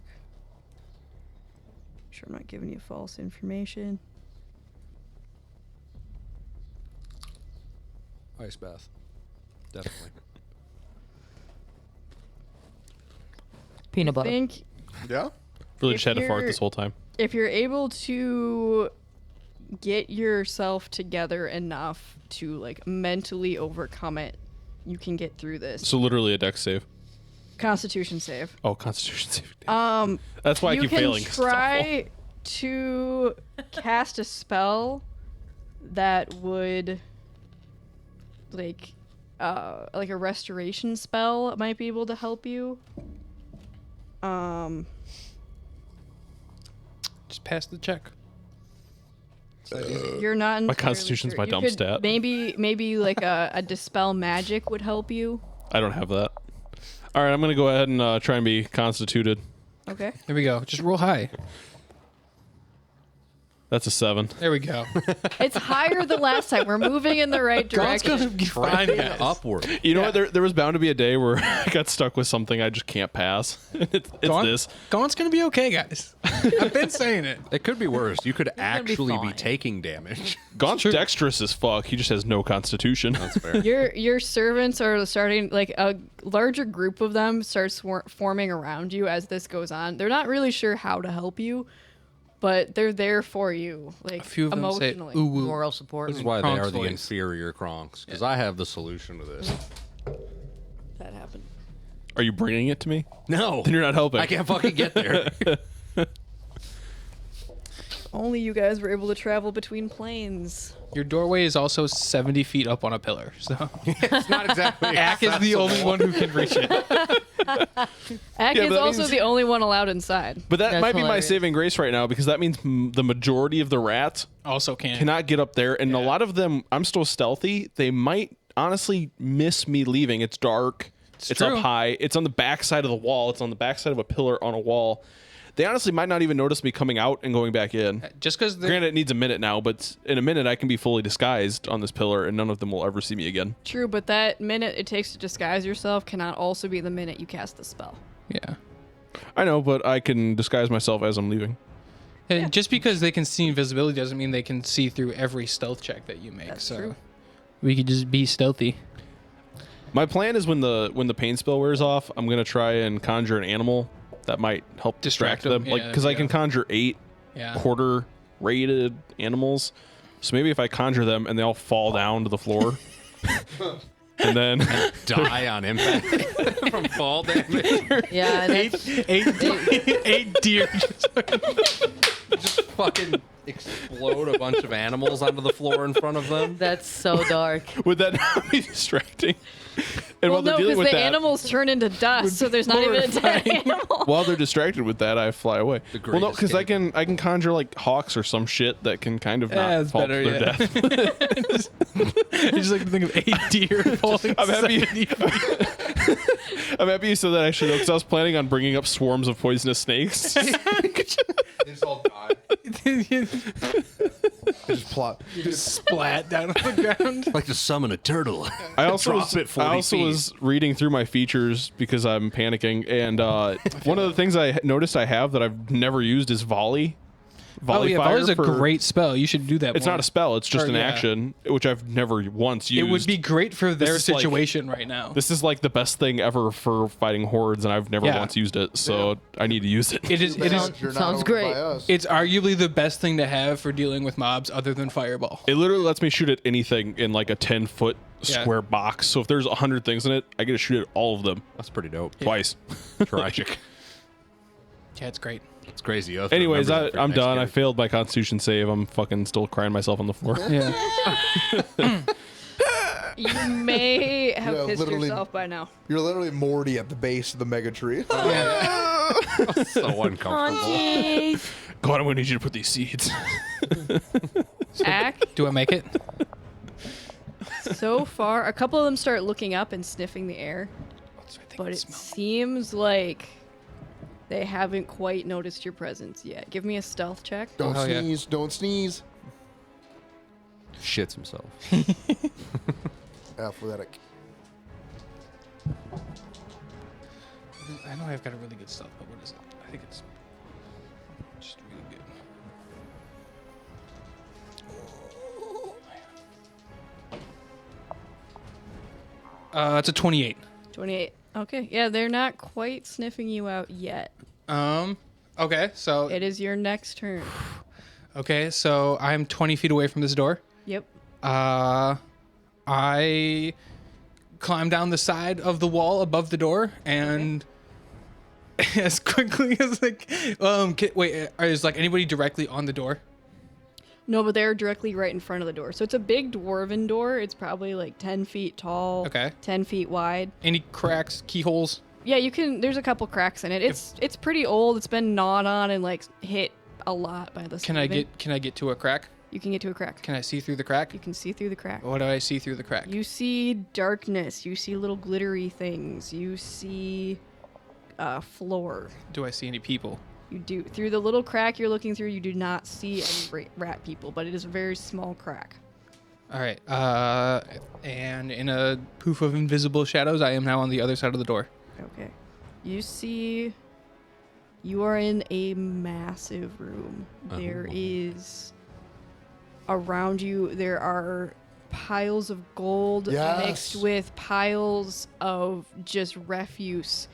Make sure I'm not giving you false information. Ice bath. Definitely. Peanut butter. Think Yeah. Really If just had to fart you're- this whole time. if you're able to get yourself together enough to like mentally overcome it, you can get through this. So literally a dex save. Constitution save. Oh, Constitution save. That's why I You keep can failing. 'cause it's awful. try to cast a spell that would like a restoration spell might be able to help you. Just pass the check. You're not entirely Constitution's sure. my You dumb could stat. Maybe like a dispel magic would help you. I don't have that. All right, I'm going to go ahead and try and be constituted. Okay. There we go. Just roll high. That's a 7. There we go. It's higher than last time. We're moving in the right God's direction. gonna be fine, guys. Upward. You know what? There was bound to be a day where I got stuck with something I just can't pass. it's this. Gaunt's gonna be okay, guys. I've been saying it. It could be worse. You could gonna be actually be fine. taking damage. Gaunt's dexterous as fuck. He just has no constitution. That's fair. Your servants are starting, like a larger group of them starts forming around you as this goes on. They're not really sure how to help you, but they're there for you, like A few of them say, emotionally. "Ooh, woo." Moral support. This is why they Kronk's are the voice. inferior Kronks. Because I have the solution to this. That happened. Are you bringing it to me? No. Then you're not helping. I can't fucking get there. Only you guys were able to travel between planes. Your doorway is also 70 feet up on a pillar, so It's not exactly. Ack is the only one who can reach it. Ack Yeah, is but that also means- the only one allowed inside. But that That's might be my hilarious. saving grace right now because that means the majority of the rats Also can. cannot get up there. And a Yeah. lot of them, I'm still stealthy. They might honestly miss me leaving. It's dark. It's true. up high. It's on the back side of the wall. It's on the back side of a pillar on a wall. They honestly might not even notice me coming out and going back in. Just because Granted, it needs a minute now, but in a minute I can be fully disguised on this pillar and none of them will ever see me again. True, but that minute it takes to disguise yourself cannot also be the minute you cast the spell. yeah. I know, but I can disguise myself as I'm leaving. And just because they can see invisibility doesn't mean they can see through every stealth check that you make. That's so true. we could just be stealthy. My plan is when the pain spell wears off, I'm gonna try and conjure an animal that might help distract Distract them. them. Like, Yeah, because I can yeah. conjure 8 Yeah. quarter rated animals. So maybe if I conjure them and they all fall down to the floor, and then Die on impact from fall damage. Yeah, that's, Eight deer. Just fucking explode a bunch of animals onto the floor in front of them. that's so dark. would that not be distracting? And Well, while they're no, dealing because with the that, animals turn into dust, so there's not even a dead animal. while they're distracted with that, I fly away. The Well, no, great because I escape. can conjure like hawks or some shit that can kind of not that's fall better, to their yeah. death. I just like to think of 8 deer falling. I'm happy. 70 feet. I'm happy you said that actually, because I was planning on bringing up swarms of poisonous snakes. They just all die. Just plot. Splat down on the ground. Like to summon a turtle. I also Drop it 40 feet. was reading through my features because I'm panicking, and one of the things I noticed I have that I've never used is volley. Oh yeah, fire that was a for- great spell. You should do that. It's more. not a spell; it's just Or, an yeah. action, which I've never once It used. would be great for their is like- situation right now. This is like the best thing ever for fighting hordes, and I've never Yeah. once used it, so I need to use it. It is. It is. You're not sounds over great. by us. It's arguably the best thing to have for dealing with mobs, other than fireball. It literally lets me shoot at anything in like a 10-foot Yeah. square box. So if there's 100 things in it, I get to shoot at all of them That's pretty dope. twice. Tragic. Yeah, it's great. It's crazy. You have to Anyways, remember that for I'm next done. I game. failed my Constitution save. I'm fucking still crying myself on the floor. Yeah. You may have Yeah, pissed literally- yourself by now. You're literally Morty at the base of the mega tree. So uncomfortable. God, I'm gonna need you to put these seeds. Ack, Do I make it? So far, a couple of them start looking up and sniffing the air, but it seems like they haven't quite noticed your presence yet. Give me a stealth check. Don't hell yeah. sneeze. Don't sneeze. Shits himself. Athletic. I know I've got a really good stealth, but what is it? I think it's just really good. It's a 28. 28. Okay, yeah, they're not quite sniffing you out yet. Okay, so It is your next turn. I'm 20 feet away from this door. Yep. I climb down the side of the wall above the door and as quickly as is like anybody directly on the door? No, but they're directly right in front of the door. So it's a big dwarven door. It's probably like 10 feet tall. Okay. 10 feet wide. Any cracks, keyholes? Yeah, you can. There's a couple cracks in it. It's pretty old. It's been gnawed on and like hit a lot by the. Can I get to a crack? You can get to a crack. Can I see through the crack? You can see through the crack. What do I see through the crack? You see darkness. You see little glittery things. You see floor. Do I see any people? You do. Through the little crack you're looking through, you do not see any rat people, but it is a very small crack. All right. And in a poof of invisible shadows, I am now on the other side of the door. Okay. You see, you are in a massive room. There is, around you, there are piles of gold Yes. mixed with piles of just refuse.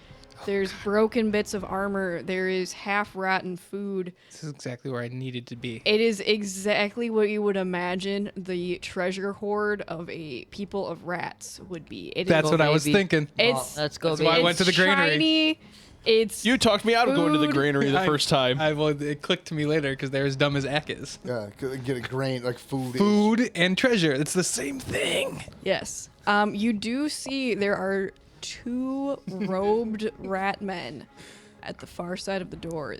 There's broken bits of armor. There is half-rotten food. This is exactly where I needed to be. It is exactly what you would imagine the treasure hoard of a people of rats would be. That's what I was baby. thinking. It's Let's go, That's why I baby. went to the granary. shiny. It's You talked me out of going to the Food. granary the first time. It clicked to me later because they're as dumb as Ack is. Yeah, get a grain like food. Food and treasure. It's the same thing. yes. You do see there are 2 robed rat men at the far side of the door,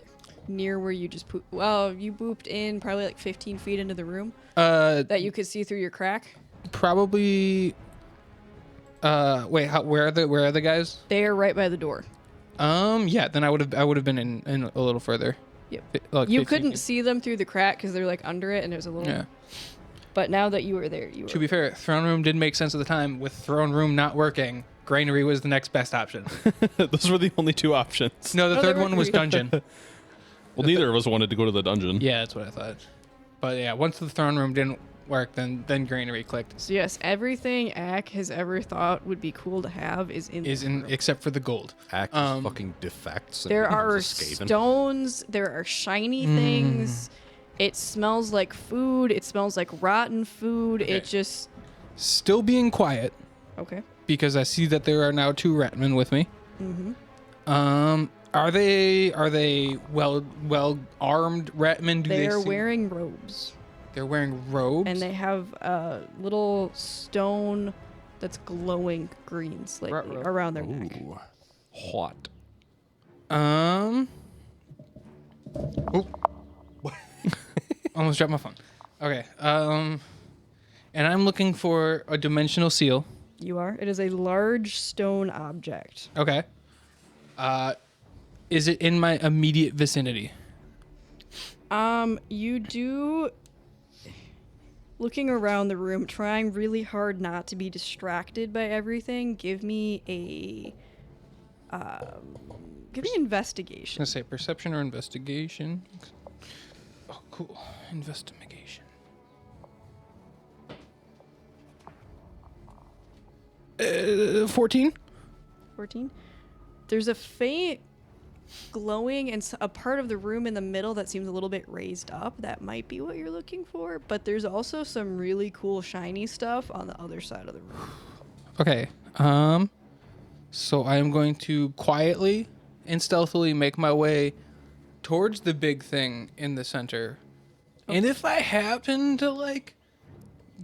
near where you just pooped. Well, you booped in probably like 15 feet into the room that you could see through your crack. Probably. Wait. Where are the guys? They are right by the door. Yeah. Then I would have been in a little further. Yep. Like You 15 couldn't feet. see them through the crack because they're like under it, and there's a little. Yeah. But now that you were there, you were. To be fair, throne room did make sense at the time. With throne room not working, granary was the next best option. Those were the only 2 options. No, the No, third there one were was 3. dungeon. Well, neither of us wanted to go to the dungeon. Yeah, that's what I thought. But yeah, once the throne room didn't work, then granary clicked. So yes, everything Ack has ever thought would be cool to have is in. Is this in room. except for the gold. Act fucking defects. and There becomes are a Skaven. stones. There are shiny things. It smells like food. It smells like rotten food. Okay. It just Still being quiet okay. because I see that there are now 2 ratmen with me. Mm-hmm. Are they well armed ratmen? Do They are seem- wearing robes, They're wearing robes. and they have a little stone that's glowing green slightly Ruh-roh. around their neck. Ooh, hot. Almost dropped my phone. Okay. And I'm looking for a dimensional seal. You are. It is a large stone object. Okay. Is it in my immediate vicinity? You do. Looking around the room, trying really hard not to be distracted by everything. Give me investigation. I was gonna say perception or investigation. Oh, cool. Investigation. 14. 14. There's a faint glowing and a part of the room in the middle that seems a little bit raised up. That might be what you're looking for, but there's also some really cool shiny stuff on the other side of the room. Okay. So I am going to quietly and stealthily make my way towards the big thing in the center. And if I happen to like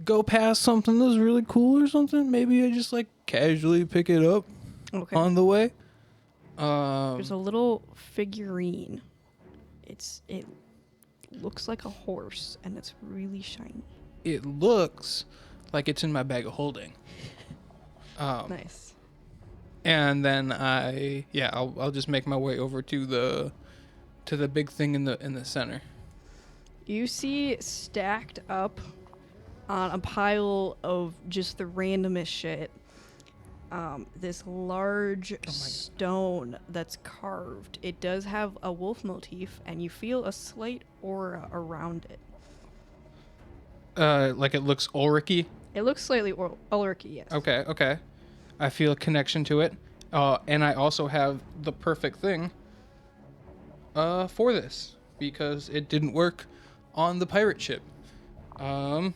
go past something that's really cool or something, maybe I just like casually pick it up Okay. on the way. There's a little figurine. It looks like a horse and it's really shiny. It looks like it's in my bag of holding. Nice. And then I'll just make my way over to the big thing in the center. You see stacked up on a pile of just the randomest shit. This large stone that's carved. It does have a wolf motif, and you feel a slight aura around it. Like it looks Ulrich-y. It looks slightly Ulrich-y, yes. Okay. I feel a connection to it. And I also have the perfect thing for this, because it didn't work on the pirate ship. I'm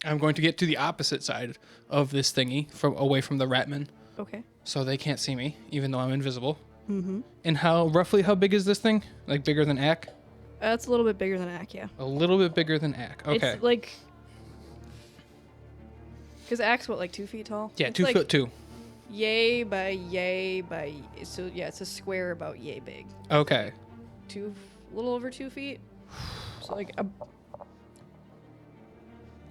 going to get to the opposite side of this thingy, away from the ratmen, Okay. so they can't see me, even though I'm invisible. Mm-hmm. And roughly how big is this thing? Like bigger than Ack? It's a little bit bigger than Ack, yeah. A little bit bigger than Ack. Okay. It's like... Because Ack's what, like 2 feet tall? Yeah, It's 2 like foot 2. Yay by yay by... So, yeah, it's a square about yay big. Okay. A little over 2 feet. So, like...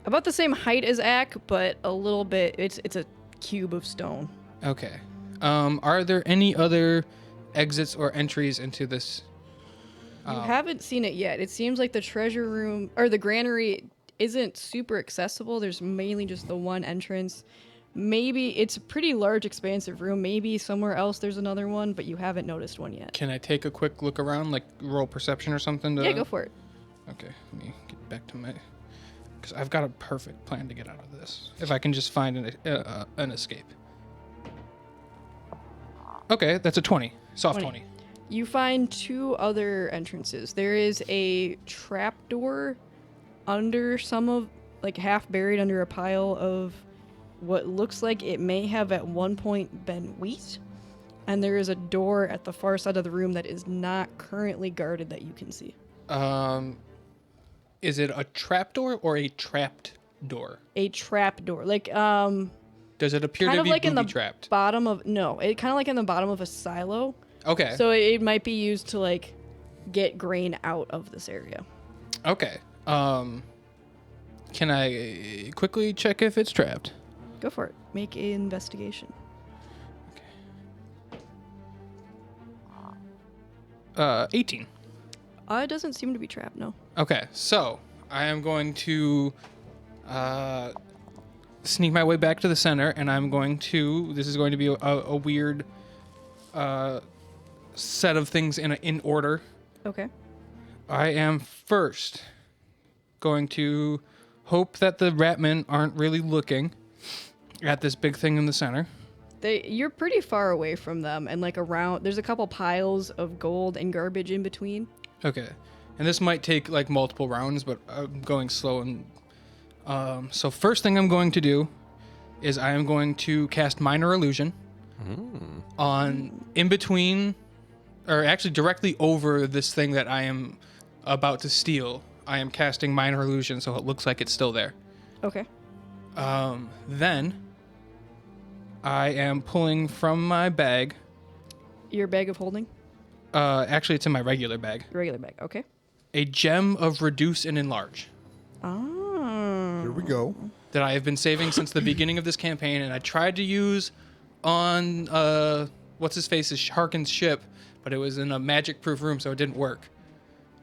about the same height as Ack, but a little bit... It's a cube of stone. Okay. Are there any other exits or entries into this? You haven't seen it yet. It seems like the treasure room... Or the granary isn't super accessible. There's mainly just the one entrance. Maybe it's a pretty large, expansive room. Maybe somewhere else there's another one, but you haven't noticed one yet. Can I take a quick look around, like roll perception or something? Yeah, go for it. Okay, let me get back to my... Because I've got a perfect plan to get out of this. If I can just find an escape. Okay, that's a 20. Soft 20. You find 2 other entrances. There is a trapdoor under some of... Like, half buried under a pile of... what looks like it may have at one point been wheat. And there is a door at the far side of the room that is not currently guarded that you can see. Is it a trapdoor or a trapped door? A trap door. Like, Does it appear kind to of be like in the booby-trapped? bottom of... No, it kind of like in the bottom of a silo. Okay. So it might be used to, like, get grain out of this area. Okay. Can I quickly check if it's trapped? Go for it. Make an investigation. 18. It doesn't seem to be trapped, no. Okay, so I am going to sneak my way back to the center, and I'm going to... This is going to be a weird set of things in order. Okay. I am first going to hope that the ratmen aren't really looking at this big thing in the center. You're pretty far away from them, and like around... There's a couple piles of gold and garbage in between. Okay. And this might take like multiple rounds, but I'm going slow. And so first thing I'm going to do is I am going to cast Minor Illusion on in between, or actually directly over this thing that I am about to steal. I am casting Minor Illusion, so it looks like it's still there. Okay. Then I am pulling from my bag. Your bag of holding? Actually, it's in my regular bag. Your regular bag, okay. A gem of Reduce and Enlarge. Oh. Here we go. That I have been saving since the beginning of this campaign, and I tried to use on what's his face's Harkin's ship, but it was in a magic-proof room, so it didn't work.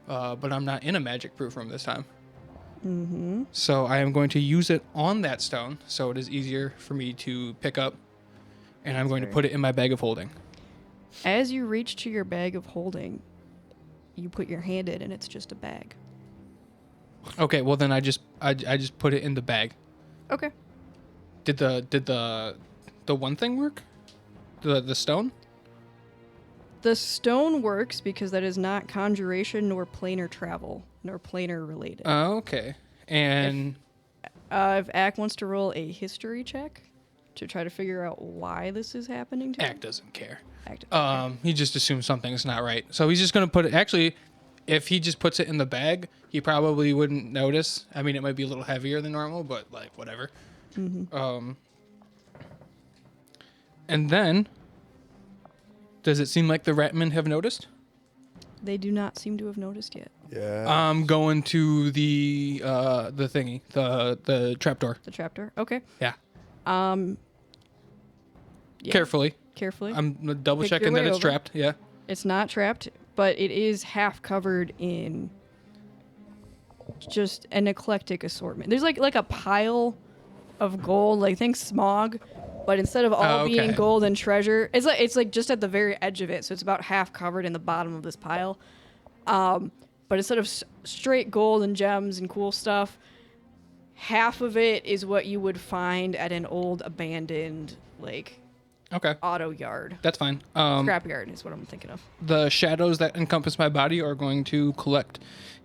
But I'm not in a magic-proof room this time. Mm-hmm. So I am going to use it on that stone, so it is easier for me to pick up, and I'm going to put it in my bag of holding. As you reach to your bag of holding, you put your hand in, and it's just a bag. Okay, well then I just put it in the bag. Okay. Did the one thing work? The stone? The stone works because that is not conjuration nor planar travel nor planar related. Oh, okay. And If Ack wants to roll a history check to try to figure out why this is happening to him. Ack doesn't care. Ack He just assumes something's not right. So he's just going to put it... Actually, if he just puts it in the bag, he probably wouldn't notice. I mean, it might be a little heavier than normal, but, like, whatever. Mm-hmm. And then... Does it seem like the ratmen have noticed? They do not seem to have noticed yet. Yeah. I'm going to the thingy, the trapdoor. The trapdoor. Okay. Yeah. Yeah. Carefully. Carefully. I'm double Pick your checking that way it's over. trapped. Yeah. It's not trapped, but it is half covered in just an eclectic assortment. There's like a pile of gold, like think smog, but instead of all Oh, being okay. gold and treasure, it's like just at the very edge of it. So it's about half covered in the bottom of this pile. But instead of straight gold and gems and cool stuff, half of it is what you would find at an old abandoned like Okay. auto yard. That's fine. Scrap yard is what I'm thinking of. The shadows that encompass my body are going to collect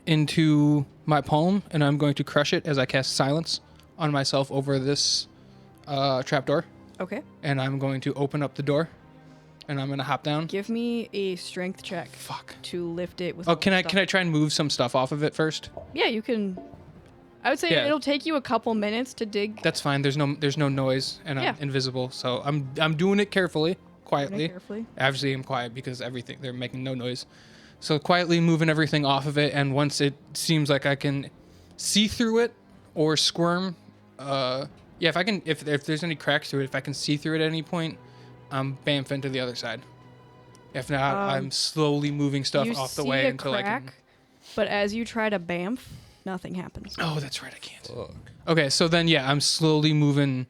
into my palm, and I'm going to crush it as I cast silence on myself over this trapdoor. Okay. And I'm going to open up the door, and I'm going to hop down. Give me a strength check Fuck. to lift it with Oh, all can the I stuff. try and move some stuff off of it first? Yeah, you can. I would say Yeah. it'll take you a couple minutes to dig. That's fine. There's no noise, and I'm Yeah. invisible, so I'm doing it carefully, quietly. Carefully. Obviously, I'm quiet because they're making no noise. So quietly moving everything off of it, and once it seems like I can see through it or squirm, if there's any cracks to it, if I can see through it at any point, I'm bamfing to the other side. If not, I'm slowly moving stuff You off the see way a until I can. crack, but as you try to bamf, nothing happens. Oh, that's right, I can't. Okay, so then I'm slowly moving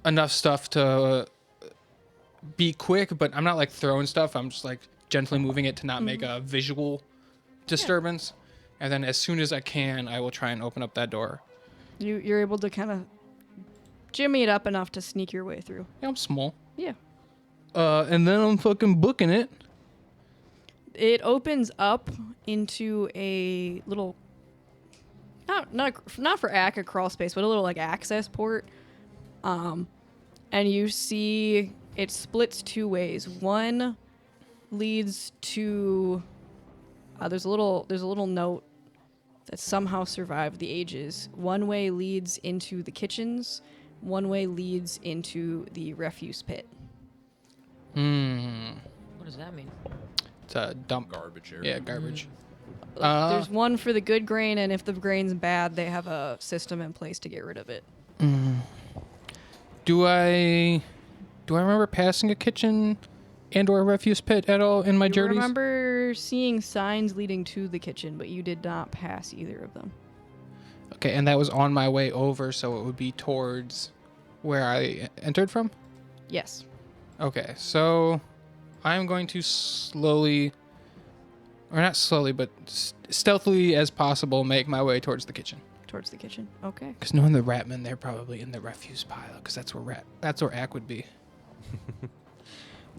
enough stuff to be quick, but I'm not like throwing stuff. I'm just like gently moving it to not make a visual disturbance. And then as soon as I can, I will try and open up that door. You're able to kind of jimmy it up enough to sneak your way through. Yeah, I'm small. Yeah. And then I'm fucking booking it. It opens up into a little, not for Ack, a crawl space, but a little like access port. And you see it splits two ways. One leads to there's a little note that somehow survived the ages. One way leads into the kitchens. One way leads into the refuse pit. What does that mean? It's a dump. Garbage area. Yeah, garbage. There's one for the good grain, and if the grain's bad, they have a system in place to get rid of it. Do I remember passing a kitchen and or a refuse pit at all in my You journeys? remember seeing signs leading to the kitchen, but you did not pass either of them. Okay, and that was on my way over, so it would be towards where I entered from? Yes. Okay, so I'm going to slowly, or not slowly, but stealthily as possible, make my way towards the kitchen. Towards the kitchen. Okay. Because knowing the ratmen, they're probably in the refuse pile, because that's where Ack would be.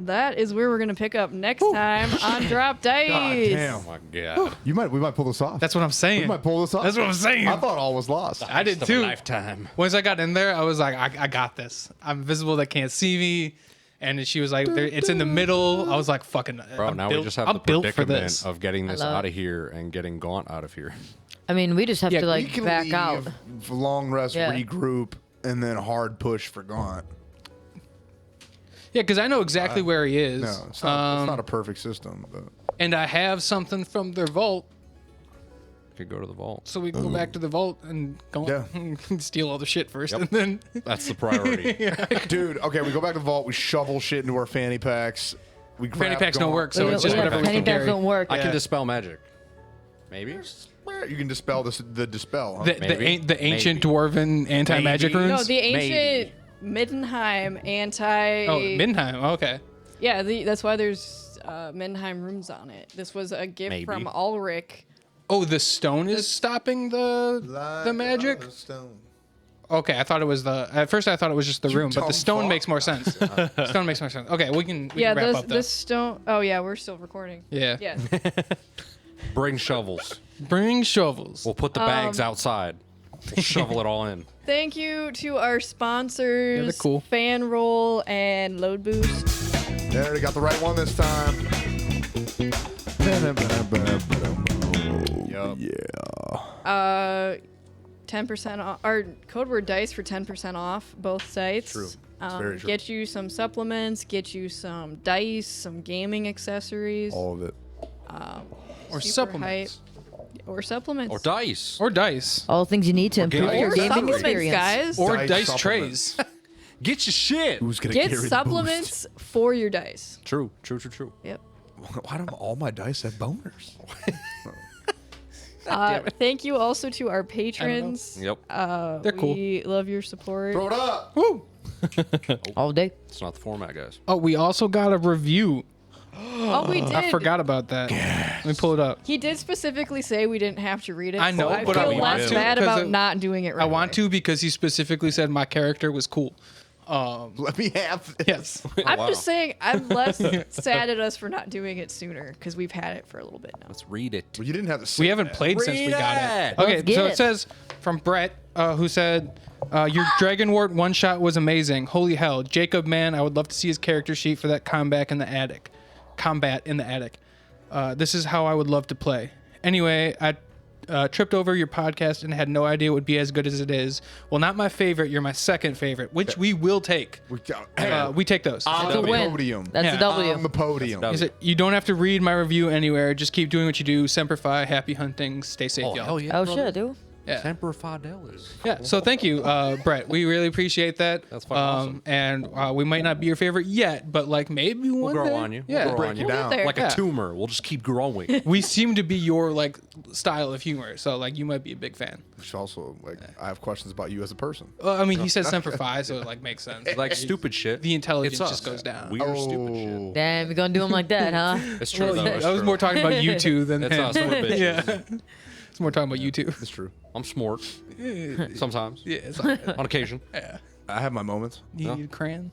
That is where we're gonna pick up next time on Drop Dice. God damn. Oh my god. We might pull this off. That's what I'm saying. We might pull this off. That's what I'm saying. I thought all was lost. I did Waste of a too. Lifetime. Once I got in there, I was like, I got this. I'm visible. They can't see me. And she was like, it's in the middle. I was like, fucking. Bro, I'm now built, we just have I'm the built for predicament this. of getting this love out it. of here and getting Gaunt out of here. I mean, we just have Yeah, to We like can back leave, out. long rest, Yeah. regroup, and then hard push for Gaunt. Yeah, because I know exactly where he is. No, it's not a perfect system, but And I have something from their vault, Could go to the vault. so we can go back to the vault and go steal all the shit first, Yep. and then That's the priority. dude, okay, we go back to the vault. We shovel shit into our fanny packs. We grab fanny packs don't Gaunt. work, so We it's don't- just we have whatever we penny can packs carry. don't work. I Yeah. can dispel magic. Maybe. You can dispel the dispel. Huh? The Maybe. ancient dwarven anti-magic Maybe. runes. No, the ancient Middenheim anti. Oh, Middenheim. Okay. Yeah, that's why there's Middenheim runes on it. This was a gift Maybe. from Ulrich. Oh, the stone is stopping the magic. Okay, I thought it was at first I thought it was just the room, but the dumb stone fuck. makes more sense. Stone makes more sense. Okay, we can Yeah, wrap up this stone. Oh yeah, we're still recording. Yeah. Yeah. Bring shovels. Bring shovels. We'll put the bags outside. We'll shovel it all in. Thank you to our sponsors, Yeah, they're cool. Fan Roll and Load Boost. They already got the right one this time. Yup. Yeah. 10% off. Our code word dice for 10% off both sites. True. very true. Get you some supplements, get you some dice, some gaming accessories. All of it. Or Super supplements. Or supplements. Or dice. Or dice. All things you need to improve gaming your Or gaming supplements, experience. guys. Or Dice dice supplements. trays. Get your shit. Who's gonna Get carry supplements for your dice. True. True. Yep. the boost? Why don't all my dice have boners? Thank you also to our patrons. Yep. They're cool. We love your support. Throw it up. Woo! All day. It's not the format, guys. Oh, we also got a review. Oh, we did. I forgot about that. Let me pull it up. He did specifically say we didn't have to read it. I know, so I but I feel want less to, bad 'cause about it- not doing it right I want away. to because he specifically said my character was cool. Let me have this. Yes. I'm Wow. just saying I'm less sad at us for not doing it sooner because we've had it for a little bit now. Let's read it. Well, you didn't have to say We haven't that. played since we Read got it. it. Okay, Let's get so it. it says from Brett, who said, your Dragonwort one shot was amazing. Holy hell. Jacob, man, I would love to see his character sheet for that combat in the attic. This is how I would love to play. Anyway, I tripped over your podcast and had no idea it would be as good as it is. Well, not my favorite. You're my second favorite, which we will take. We take those. On That's a the win. podium. That's Yeah. a W. On the podium. That's Is it, you don't have to read my review anywhere. Just keep doing what you do. Semper Fi, happy hunting, stay safe, Oh, y'all. hell yeah. Oh, brother. shit, dude. Yeah. Semper Fidelis. Yeah, so thank you, Brett. We really appreciate that. That's fucking awesome. And we might not be your favorite yet, but like maybe one We'll grow day. on you. Yeah, We'll grow Break on you you. down. there. Like Yeah. a tumor. We'll just keep growing. we seem to be your like style of humor, so like you might be a big fan. Which also, like, I have questions about you as a person. I mean, he says Semper Fi, so it like makes sense. Like stupid shit. The intelligence It's just us. goes down. We are stupid shit. Damn, we gonna do him like that, huh? It's true, though. It's I was true. more talking about you two than It's him. us. We're bitches. Yeah, it's more talking about you two. It's true. I'm smart. Sometimes. Yeah, it's like, On occasion. I have my moments. you No. need a crayon.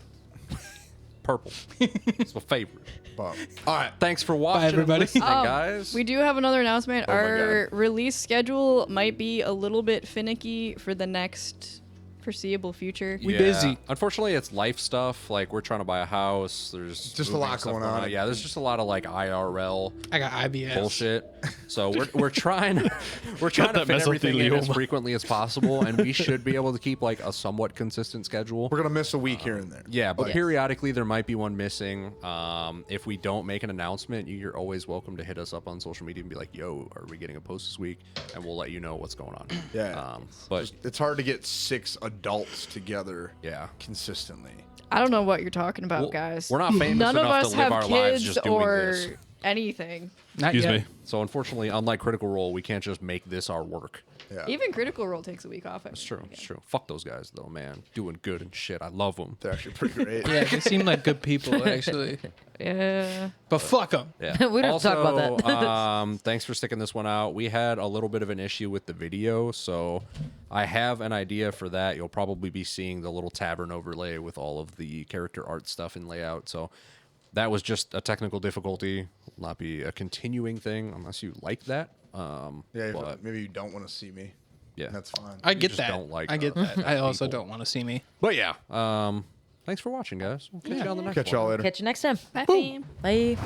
Purple. It's my favorite. But, all right. Thanks for watching, everybody. and listening, Oh, guys. We do have another announcement. Oh my Our release schedule might be a little bit finicky for the next foreseeable future. We busy. Unfortunately, it's life stuff. Like we're trying to buy a house. There's Just a moving lot stuff going on. Yeah, there's just a lot of like IRL I got IBS. bullshit. So we're trying to that fit everything in as mesothelioma. frequently as possible, and we should be able to keep like a somewhat consistent schedule. We're going to miss a week here and there. Yeah, but Yes. periodically there might be one missing. If we don't make an announcement, you're always welcome to hit us up on social media and be like, "Yo, are we getting a post this week?" And we'll let you know what's going on. Yeah. But It's hard to get 6 adults together yeah, consistently. I don't know what you're talking about, Well, guys. we're not famous None of enough us to live have our lives kids just doing or this. anything. Not Excuse yet. me. So unfortunately, unlike Critical Role, we can't just make this our work. Yeah. Even Critical Role takes a week off. It's true. It's true. Fuck those guys though, man. Doing good and shit. I love them. They're actually pretty great. Yeah, they seem like good people actually, Yeah. but fuck them. Yeah. We don't have to talk about that. Thanks for sticking this one out. We had a little bit of an issue with the video, so I have an idea for that. You'll probably be seeing the little tavern overlay with all of the character art stuff and layout. So that was just a technical difficulty. Will not be a continuing thing unless you like that. Yeah, but maybe you don't want to see me. yeah. That's fine. I get just that. don't like I get us that. I also people. don't want to see me. But yeah. Thanks for watching, guys. We'll catch you on the next Catch one. y'all later. Catch you next time. Bye, fam. Bye.